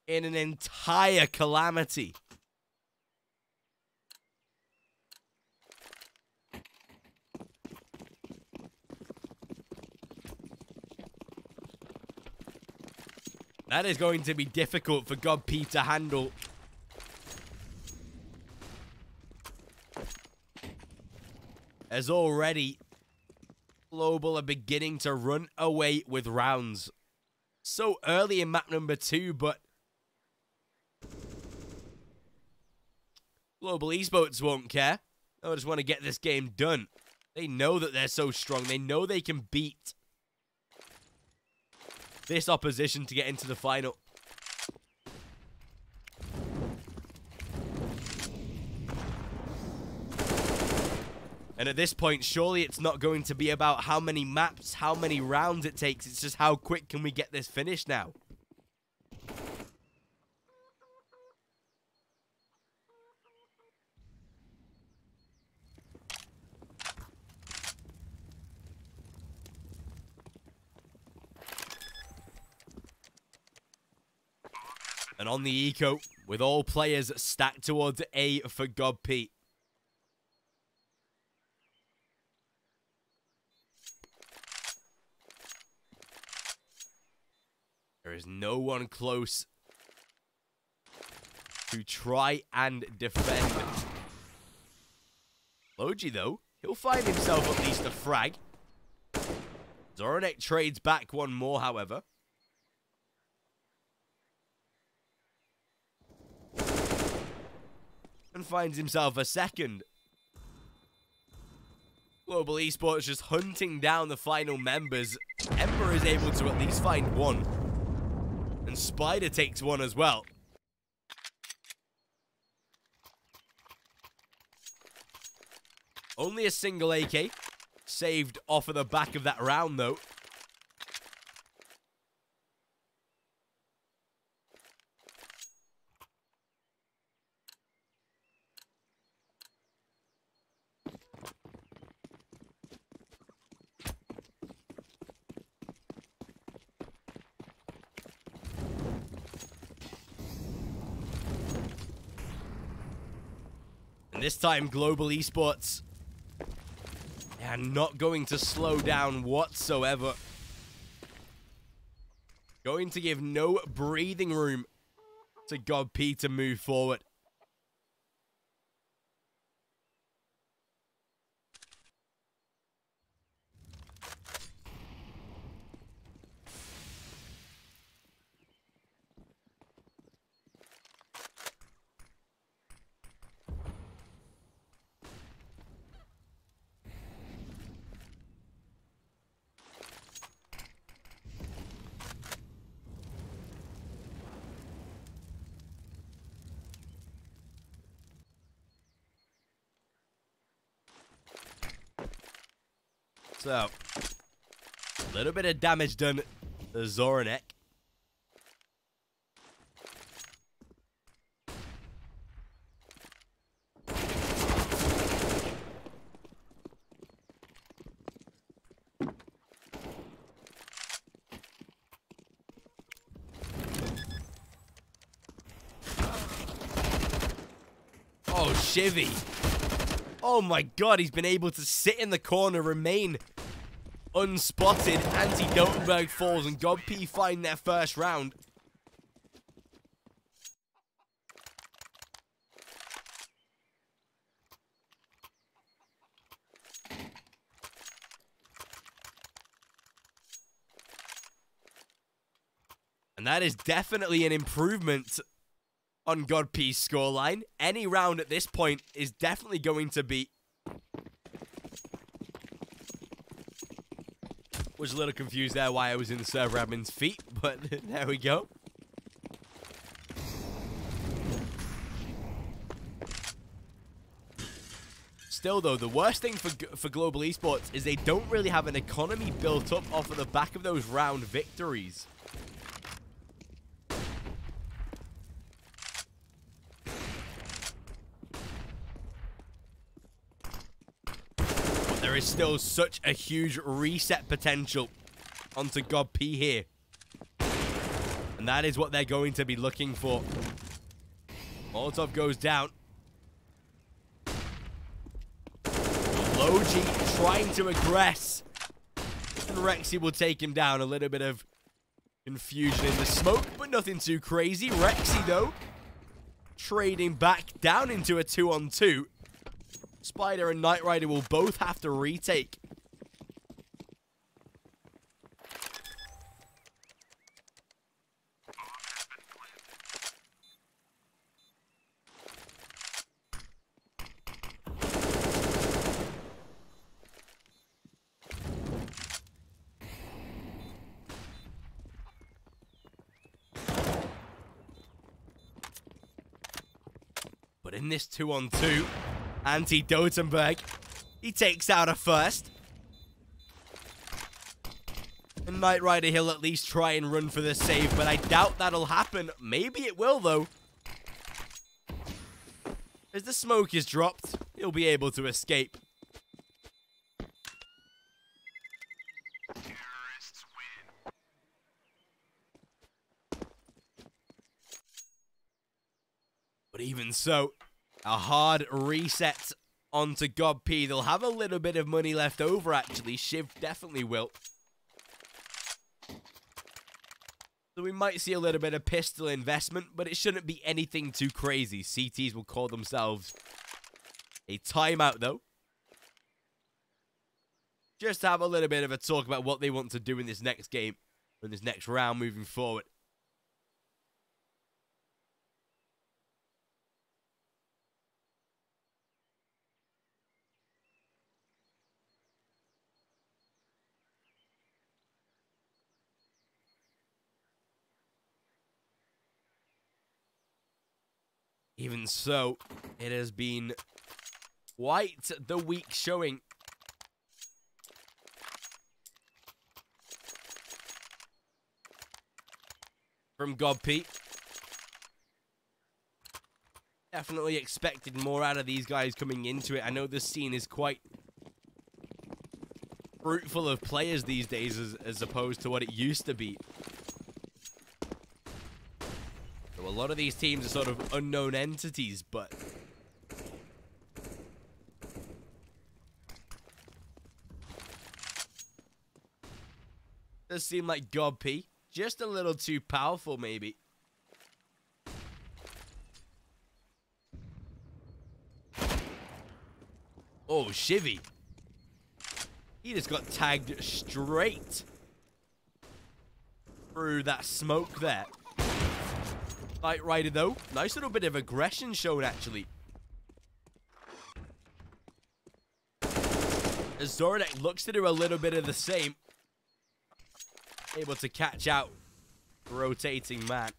in an entire calamity. That is going to be difficult for God P to handle. As already, Global are beginning to run away with rounds. So early in map number 2, but Global Esports won't care. They just want to get this game done. They know that they're so strong. They know they can beat this opposition to get into the final. And at this point, surely it's not going to be about how many maps, how many rounds it takes. It's just how quick can we get this finished now. And on the eco, with all players stacked towards A for God P. There is no one close to try and defend. Logi, though, he'll find himself at least a frag. Zoranek trades back one more, however. And finds himself a second. Global Esports just hunting down the final members. Ember is able to at least find one. And Spider takes one as well. Only a single AK. Saved off of the back of that round, though. And this time, Global Esports are not going to slow down whatsoever. Going to give no breathing room to God P to move forward. So, a little bit of damage done to Zoranek. Oh, Shivy. Oh my god, he's been able to sit in the corner, remain unspotted. Anti-Dotenberg falls and God P find their first round. And that is definitely an improvement on God P's scoreline. Any round at this point is definitely going to be... Was a little confused there why I was in the server admin's feet, but there we go. Still, though, the worst thing for Global Esports is they don't really have an economy built up off of the back of those round victories. There is still such a huge reset potential onto God P here. And that is what they're going to be looking for. Molotov goes down. Logi trying to aggress. And Rexy will take him down. A little bit of confusion in the smoke, but nothing too crazy. Rexy, though, trading back down into a 2-on-2. Spider and Knight Rider will both have to retake. But in this 2-on-2, Anti-Dotenberg, he takes out a first. And Knight Rider, he'll at least try and run for the save, but I doubt that'll happen. Maybe it will, though. As the smoke is dropped, he'll be able to escape. But even so, a hard reset onto God P. They'll have a little bit of money left over, actually. Shiv definitely will. So we might see a little bit of pistol investment, but it shouldn't be anything too crazy. CTs will call themselves a timeout, though. Just to have a little bit of a talk about what they want to do in this next game, in this next round moving forward. Even so, it has been quite the weak showing. From GodP. Definitely expected more out of these guys coming into it. I know this scene is quite fruitful of players these days as opposed to what it used to be. So a lot of these teams are sort of unknown entities, but does seem like GodP just a little too powerful, maybe. Oh, Shivy. He just got tagged straight through that smoke there. Knight Rider, though. Nice little bit of aggression shown, actually. As Zoranek looks to do a little bit of the same. Able to catch out rotating man.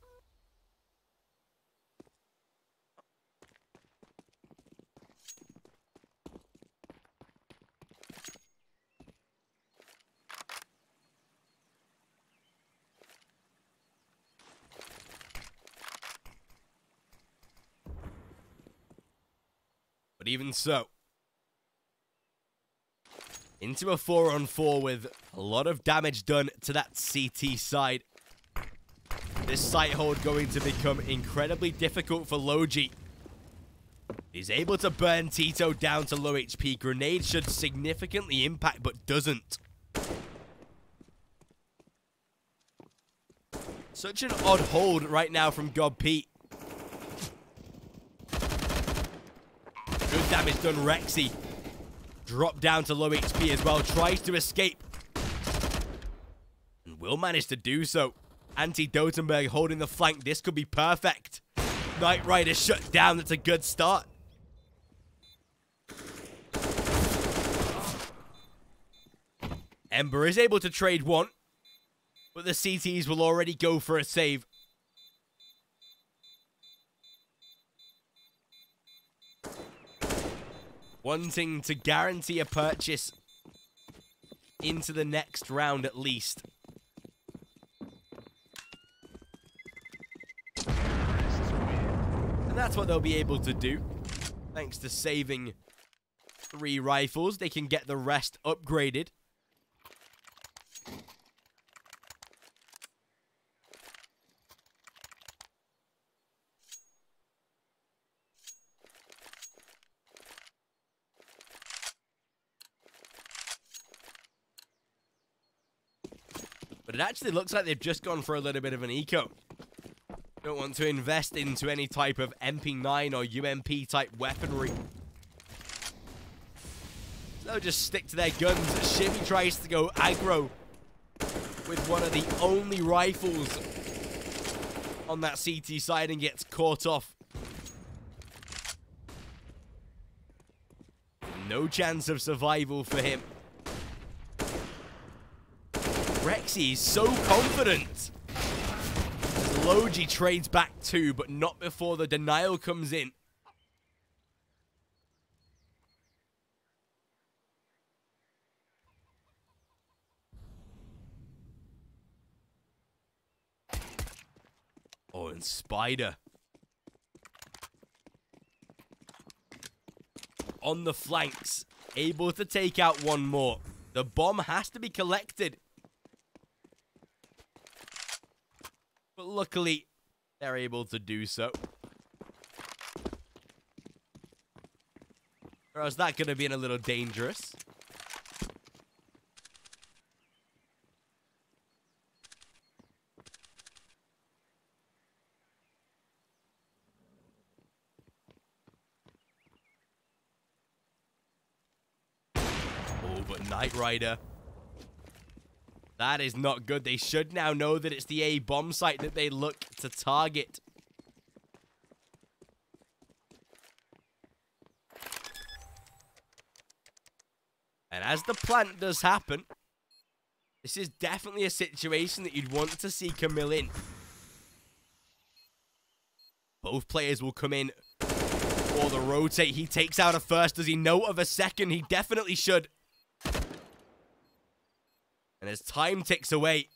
But even so, into a 4-on-4 with a lot of damage done to that CT side. This site hold going to become incredibly difficult for Logi. He's able to burn Tito down to low HP. Grenade should significantly impact, but doesn't. Such an odd hold right now from GodP. Good damage done, Rexy. Drop down to low HP as well. Tries to escape. And will manage to do so. Anti-Dotenberg holding the flank. This could be perfect. Knight Rider shut down. That's a good start. Ember is able to trade one. But the CTs will already go for a save. Wanting to guarantee a purchase into the next round at least. And that's what they'll be able to do. Thanks to saving 3 rifles, they can get the rest upgraded. But it actually looks like they've just gone for a little bit of an eco. Don't want to invest into any type of MP9 or UMP type weaponry. So they'll just stick to their guns. Shivy tries to go aggro with one of the only rifles on that CT side and gets caught off. No chance of survival for him. Rexy is so confident. As Logi trades back 2, but not before the denial comes in. Oh, and Spider. On the flanks. Able to take out one more. The bomb has to be collected. But luckily, they're able to do so. Or else that could have been a little dangerous. Oh, but Knight Rider. That is not good. They should now know that it's the A bomb site that they look to target. And as the plant does happen, this is definitely a situation that you'd want to see Camille in. Both players will come in for the rotate. He takes out a first. Does he know of a second? He definitely should. And as time ticks away,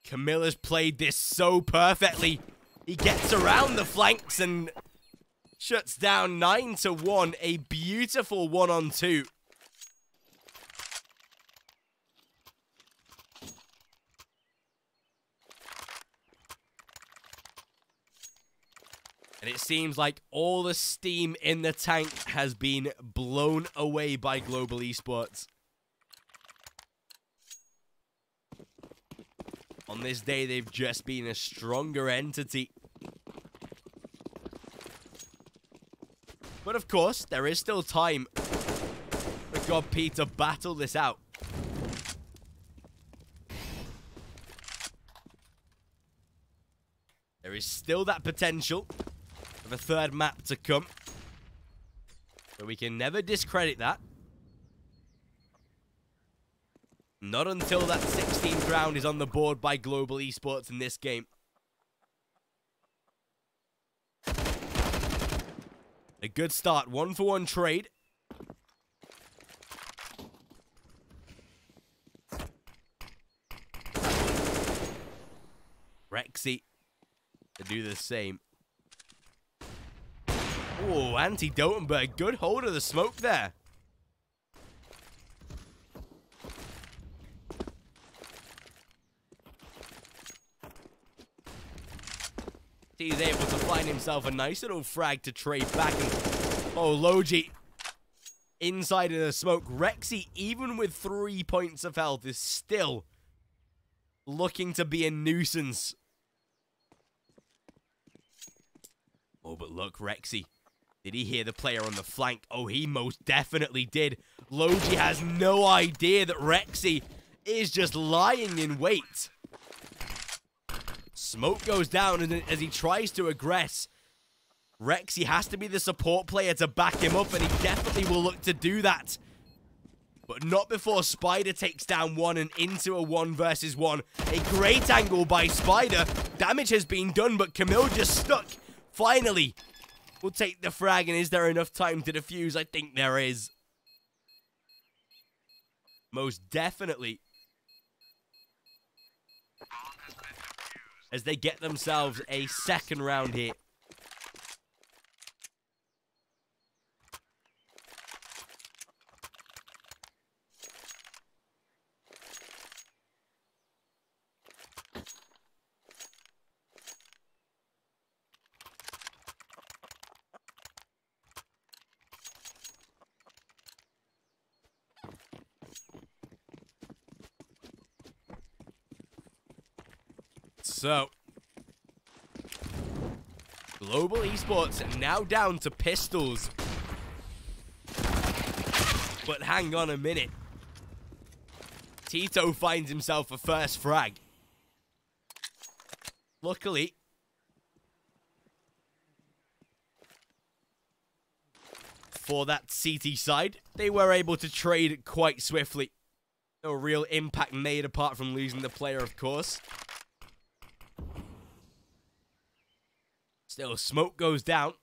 Camilla's played this so perfectly. He gets around the flanks and shuts down 9-1. A beautiful 1-on-2. And it seems like all the steam in the tank has been blown away by Global Esports. On this day, they've just been a stronger entity. But of course, there is still time for God P to battle this out. There is still that potential of a third map to come. So we can never discredit that. Not until that 16th round is on the board by Global Esports in this game. A good start. 1-for-1 trade. Rexy to do the same. Oh, Anti-Dotenberg. Good hold of the smoke there. He's able to find himself a nice little frag to trade back. And oh, Logi inside of the smoke. Rexy, even with 3 points of health, is still looking to be a nuisance. Oh, but look, Rexy. Did he hear the player on the flank? Oh, he most definitely did. Logi has no idea that Rexy is just lying in wait. Smoke goes down as he tries to aggress. Rexy has to be the support player to back him up, and he definitely will look to do that. But not before Spider takes down one and into a 1-versus-1. A great angle by Spider. Damage has been done, but Camille just stuck. Finally, we'll take the frag, and is there enough time to defuse? I think there is. Most definitely. As they get themselves a second round here. So, Global Esports are now down to pistols. But hang on a minute. Tito finds himself a first frag. Luckily, for that CT side, they were able to trade quite swiftly. No real impact made apart from losing the player, of course. Still, smoke goes down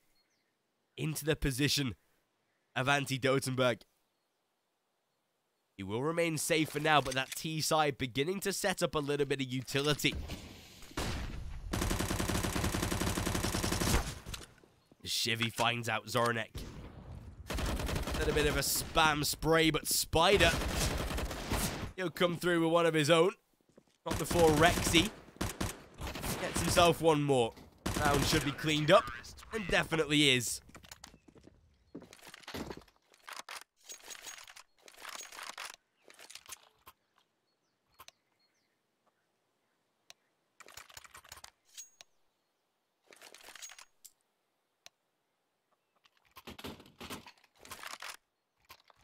into the position of Anti-Dotenberg. He will remain safe for now, but that T side beginning to set up a little bit of utility. Shivy finds out Zoronek. A little bit of a spam spray, but Spider, he'll come through with one of his own. Not before Rexy gets himself one more. Round should be cleaned up, and definitely is.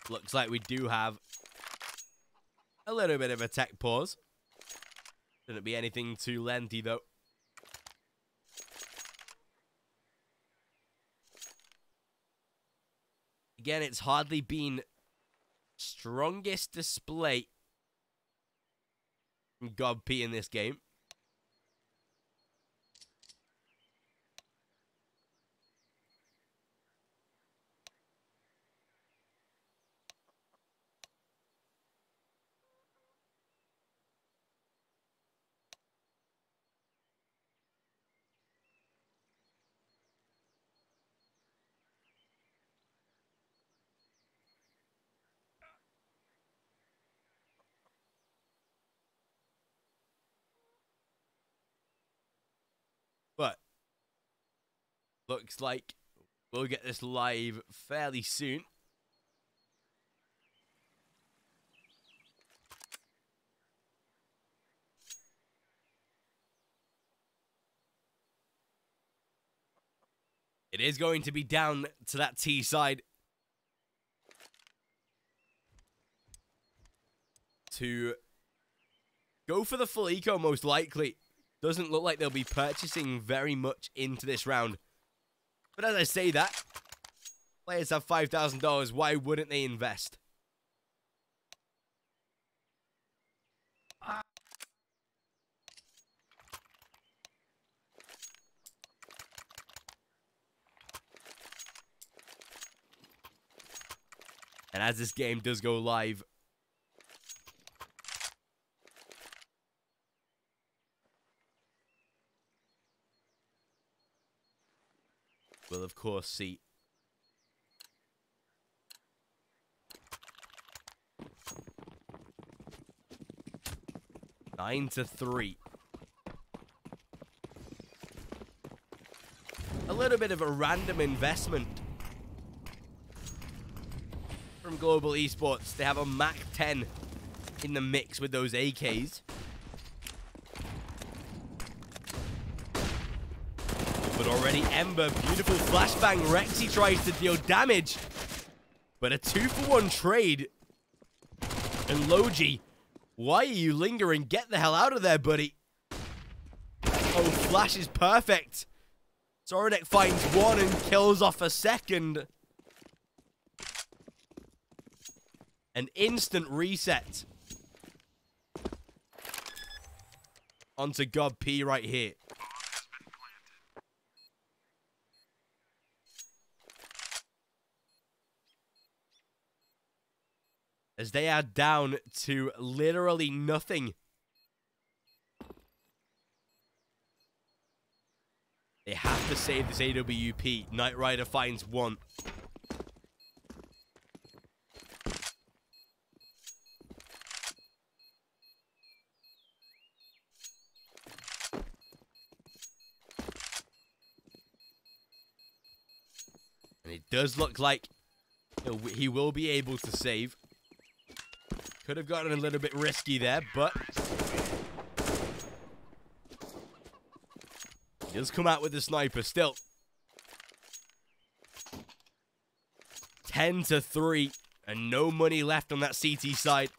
Looks like we do have a little bit of a tech pause. Shouldn't be anything too lengthy, though. Again, it's hardly been strongest display from God P in this game. looks like we'll get this live fairly soon. It is going to be down to that T side to go for the full eco, most likely. Doesn't look like they'll be purchasing very much into this round. But as I say that, players have $5,000. Why wouldn't they invest? And as this game does go live, we'll of course see nine to 3. A little bit of a random investment from Global Esports. They have a Mac 10 in the mix with those AKs. But already Ember, beautiful flashbang. Rexy tries to deal damage. But a 2-for-1 trade. And Logi, why are you lingering? Get the hell out of there, buddy. Oh, flash is perfect. Zorodek finds one and kills off a second. An instant reset. Onto God P right here. As they are down to literally nothing. They have to save this AWP. Knight Rider finds one. And it does look like he will be able to save. Could have gotten a little bit risky there, but he does come out with the sniper still. 10 to 3, and no money left on that CT side.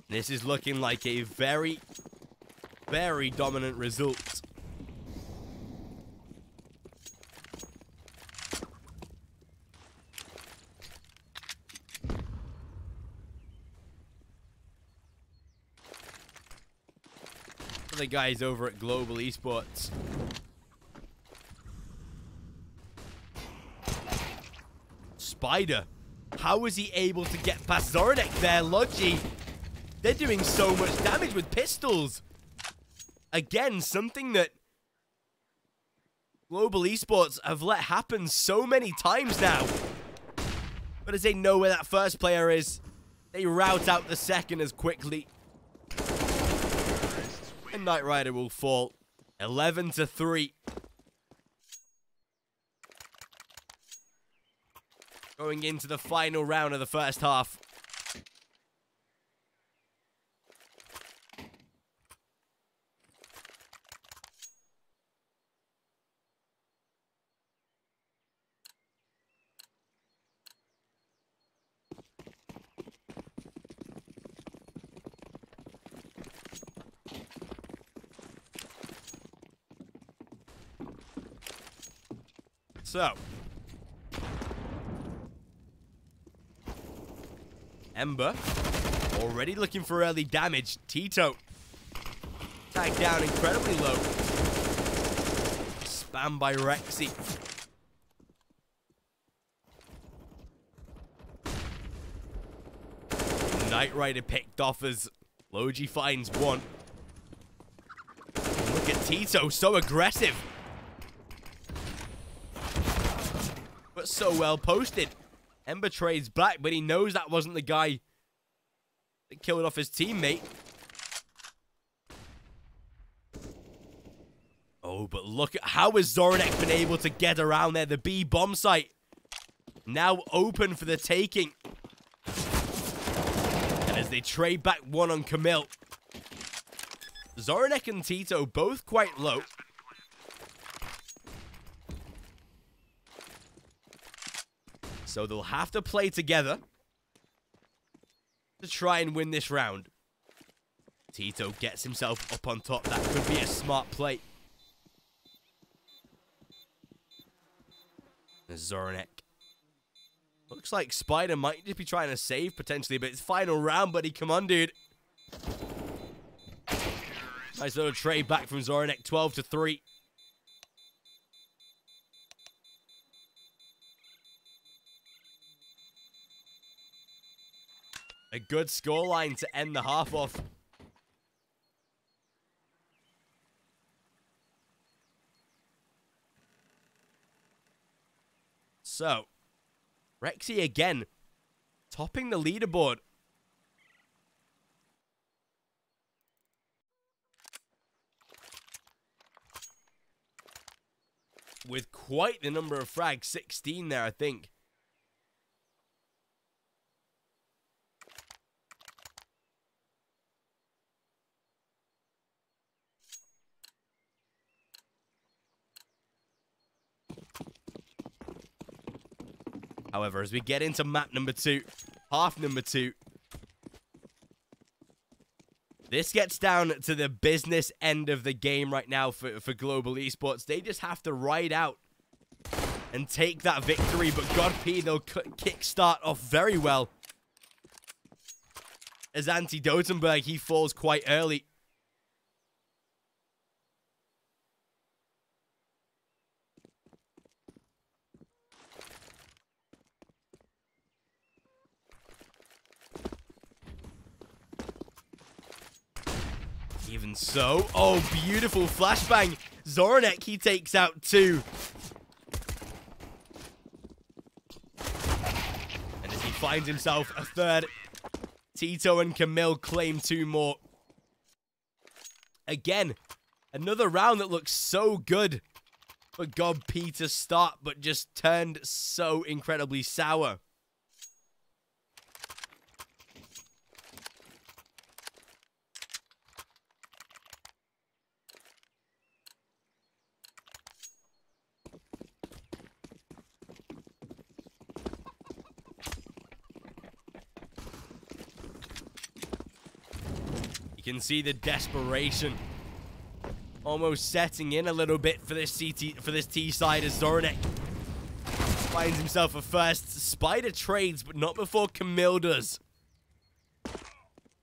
This is looking like a very, very dominant result. For the guys over at Global Esports. Spider. How was he able to get past Zorodek there, Logi? They're doing so much damage with pistols. Again, something that Global Esports have let happen so many times now. But as they know where that first player is, they route out the second as quickly. And Knight Rider will fall. 11 to 3. Going into the final round of the first half. So, Ember already looking for early damage. Tito tagged down incredibly low. Spam by Rexy. Knight Rider picked off as Logi finds one. Look at Tito, so aggressive. but so well posted. Ember trades back, but he knows that wasn't the guy that killed off his teammate. Oh, but look at how has Zoronek been able to get around there. The B bomb site now open for the taking. And as they trade back one on Camille, Zoronek and Tito both quite low. So they'll have to play together to try and win this round. Tito gets himself up on top. That could be a smart play. Zoronek. Looks like Spider might just be trying to save potentially, but it's final round, buddy. Come on, dude. Nice little trade back from Zoronek, 12-3. A good scoreline to end the half off. So, Rexy again, topping the leaderboard. With quite the number of frags, 16 there, I think. However, as we get into map number 2, half number 2, this gets down to the business end of the game right now for Global Esports. They just have to ride out and take that victory, but God P, they'll kickstart off very well. As Anti-Dotenberg, he falls quite early. Even so, oh, beautiful flashbang. Zoronek, he takes out 2. And as he finds himself a 3rd, Tito and Camille claim 2 more. Again, another round that looks so good for God P to start, but just turned so incredibly sour. You can see the desperation almost setting in a little bit for this T side as Zoronek finds himself a first. Spider trades, but not before Camille does.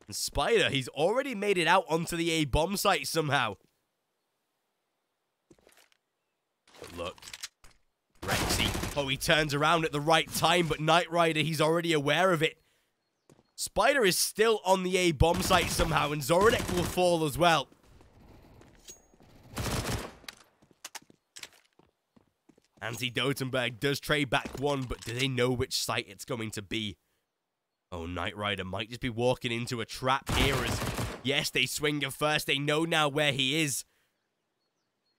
And Spider, he's already made it out onto the A bomb site somehow. But look, Rexy, oh, he turns around at the right time, but Knight Rider, he's already aware of it. Spider is still on the A bomb site somehow, and Zoronek will fall as well. Anti-Dotenberg does trade back 1, but do they know which site it's going to be? Oh, Knight Rider might just be walking into a trap here as, yes, they swing him first. They know now where he is.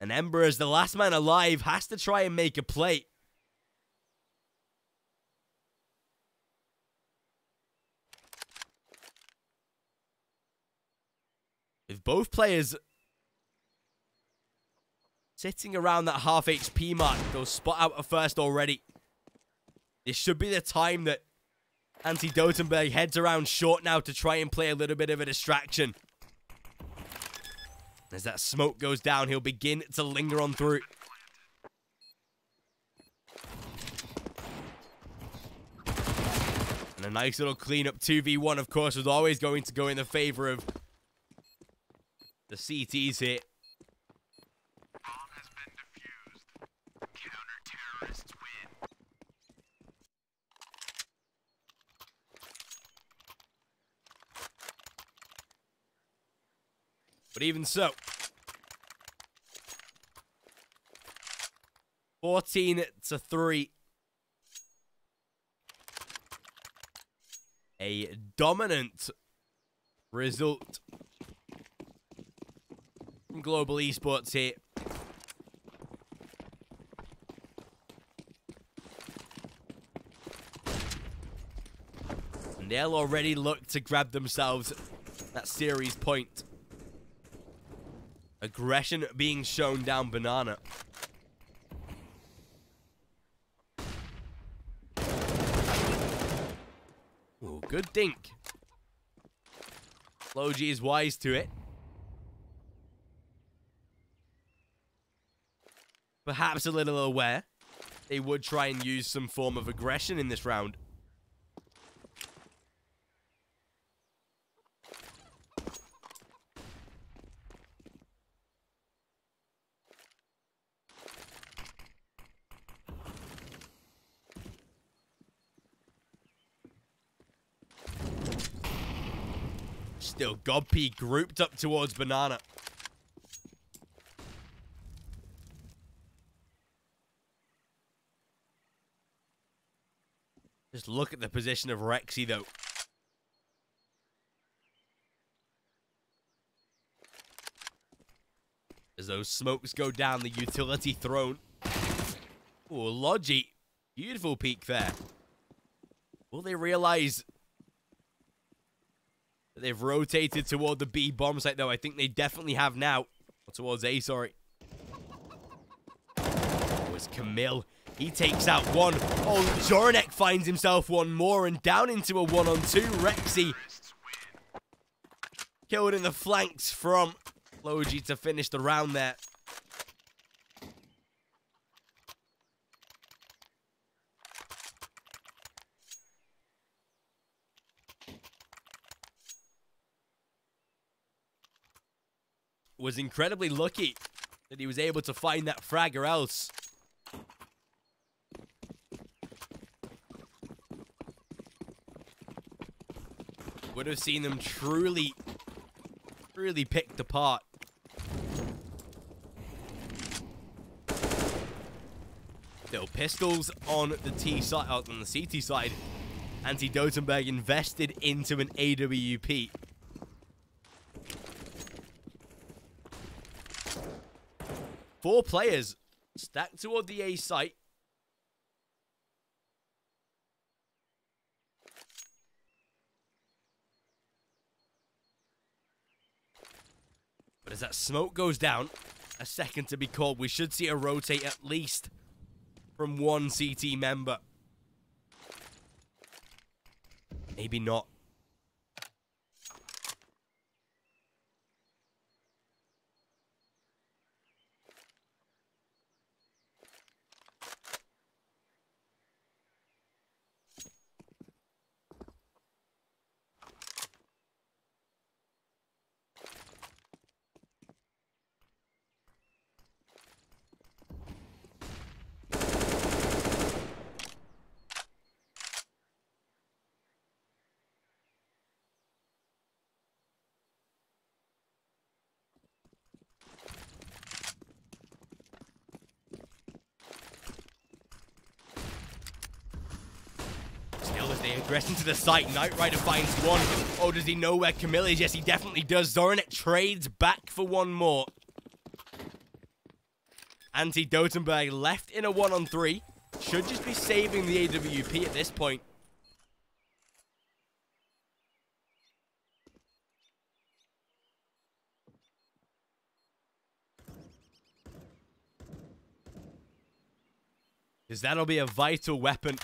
And Ember, as the last man alive, has to try and make a play. If both players sitting around that half HP mark, they'll spot out a first already. This should be the time that Anti-Dotenberg heads around short now to try and play a little bit of a distraction. As that smoke goes down, he'll begin to linger on through. And a nice little cleanup 2v1, of course, was always going to go in the favor of the CTs here. Bomb has been defused. Counter-terrorists win. But even so, 14-3. A dominant result from Global Esports here. And they'll already look to grab themselves that series point. Aggression being shown down Banana. Oh, good dink. Logi is wise to it. Perhaps a little aware. They would try and use some form of aggression in this round. Still, Godp grouped up towards Banana. Just look at the position of Rexy, though. As those smokes go down the utility throne. Oh, Logi. Beautiful peek there. Will they realize that they've rotated toward the B bomb site, though? I think they definitely have now. Or towards A, sorry. Oh, it's Camille. He takes out one. Oh, Zoranek finds himself one more and down into a 1-on-2. Rexy killed in the flanks from Logi to finish the round there. Was incredibly lucky that he was able to find that frag, or else would have seen them truly picked apart. Still, pistols on the T side, on the CT side. Anti-Dotenberg invested into an AWP. Four players stacked toward the A site. But as that smoke goes down, a second to be called, we should see a rotate at least from one CT member. Maybe not. They aggress into the site. Knight Rider finds one. Oh, does he know where Camille is? Yes, he definitely does. Zoranek trades back for one more. Anti-Dotenberg left in a 1-on-3. Should just be saving the AWP at this point. Because that'll be a vital weapon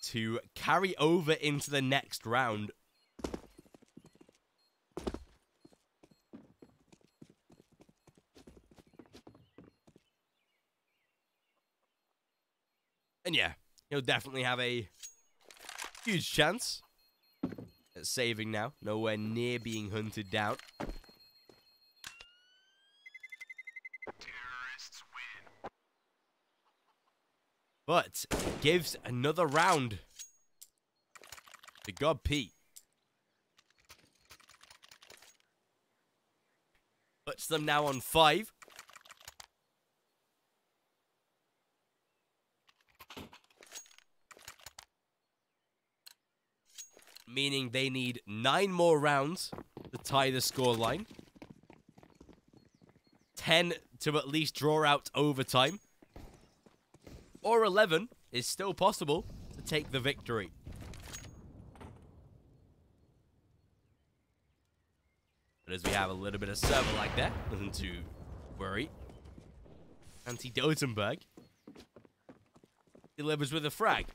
to carry over into the next round. And yeah, he'll definitely have a huge chance at saving now. Nowhere near being hunted down. But it gives another round to Godp. Puts them now on 5. meaning they need 9 more rounds to tie the scoreline. 10 to at least draw out overtime. Or 11 is still possible to take the victory. But as we have a little bit of server like that, nothing to worry. Anti-Dotenberg delivers with a frag.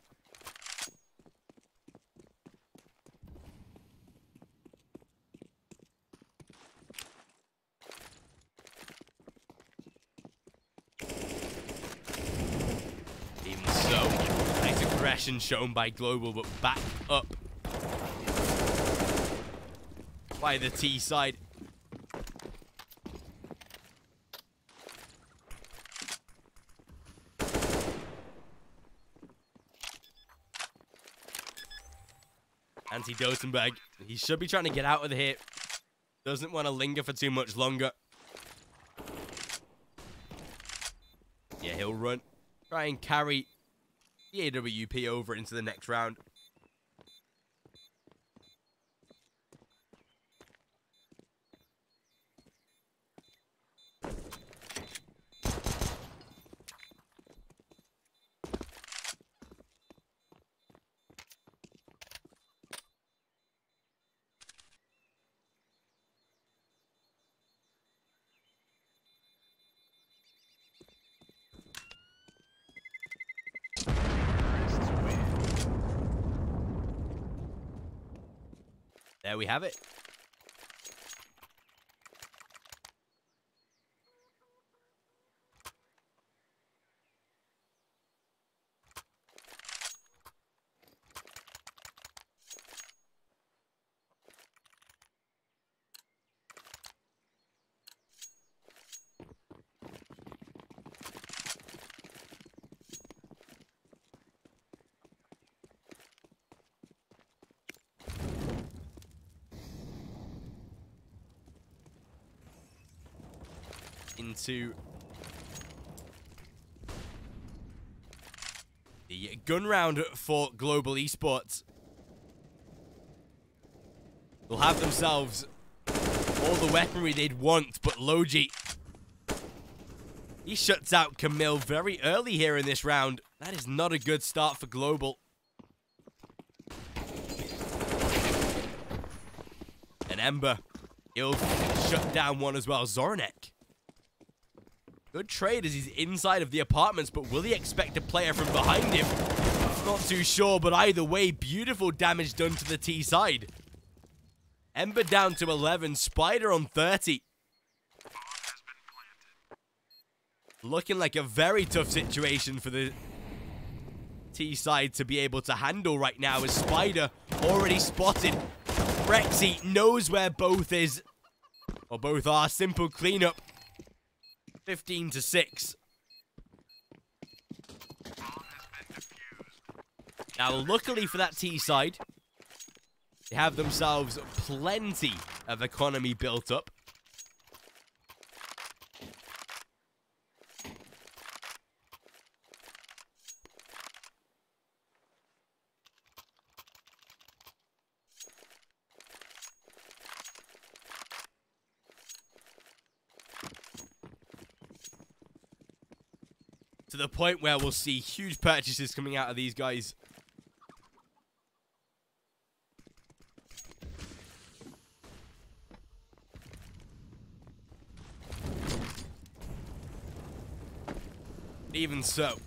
Even so, nice aggression shown by Global, but back up by the T side. Anti-Dotenberg, he should be trying to get out of here. Doesn't want to linger for too much longer. Yeah, he'll run. Try and carry the AWP over into the next round. There we have it. Into the gun round for Global Esports. They'll have themselves all the weaponry they'd want, but Logi, he shuts out Camille very early here in this round. That is not a good start for Global. And Ember, he'll shut down one as well. Zoranek. Good trade as he's inside of the apartments, but will he expect a player from behind him? Not too sure, but either way, beautiful damage done to the T side. Ember down to 11, Spider on 30. Looking like a very tough situation for the T side to be able to handle right now, as Spider already spotted. Rexy knows where both is, or both are. Simple cleanup. 15 to 6. Now, luckily for that T side, they have themselves plenty of economy built up. To the point where we'll see huge purchases coming out of these guys. Even so,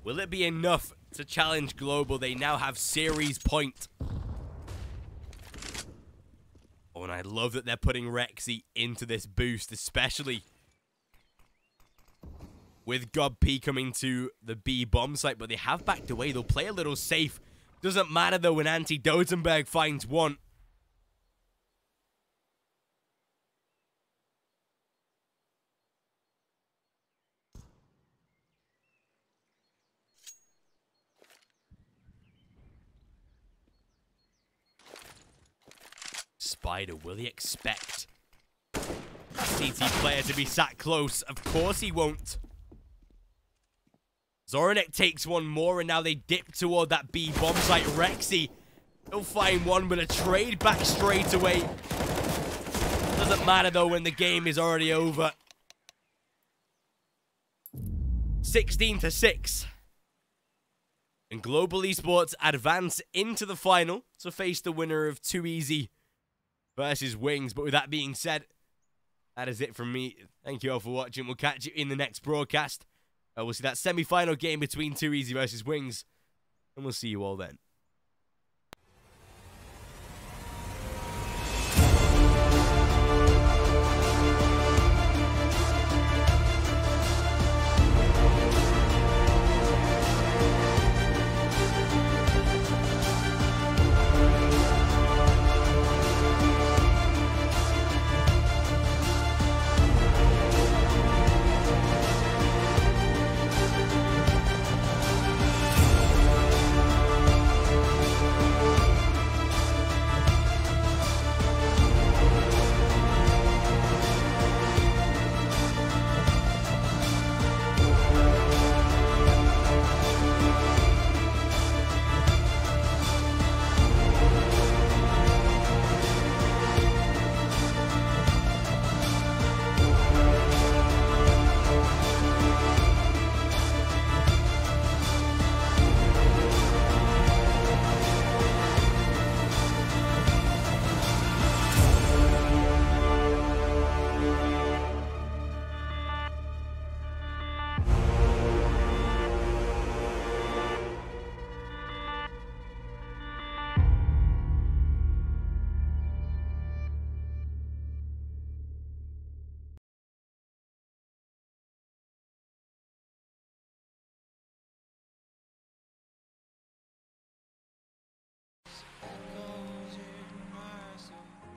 will it be enough to challenge Global? They now have series point. Oh, and I love that they're putting Rexy into this boost, especially with God P coming to the B bomb site, but they have backed away. They'll play a little safe. Doesn't matter, though, when Anti-Dotenberg finds one. Spider, will he expect a CT player to be sat close? Of course he won't. Zoronek takes one more, and now they dip toward that B bomb site. Rexy, he'll find one, but a trade back straight away. Doesn't matter, though, when the game is already over. 16-6. And Global Esports advance into the final to face the winner of Too Easy versus Wings. But with that being said, that is it from me. Thank you all for watching. We'll catch you in the next broadcast. We'll see that semi-final game between Too Easy versus Wings. And we'll see you all then.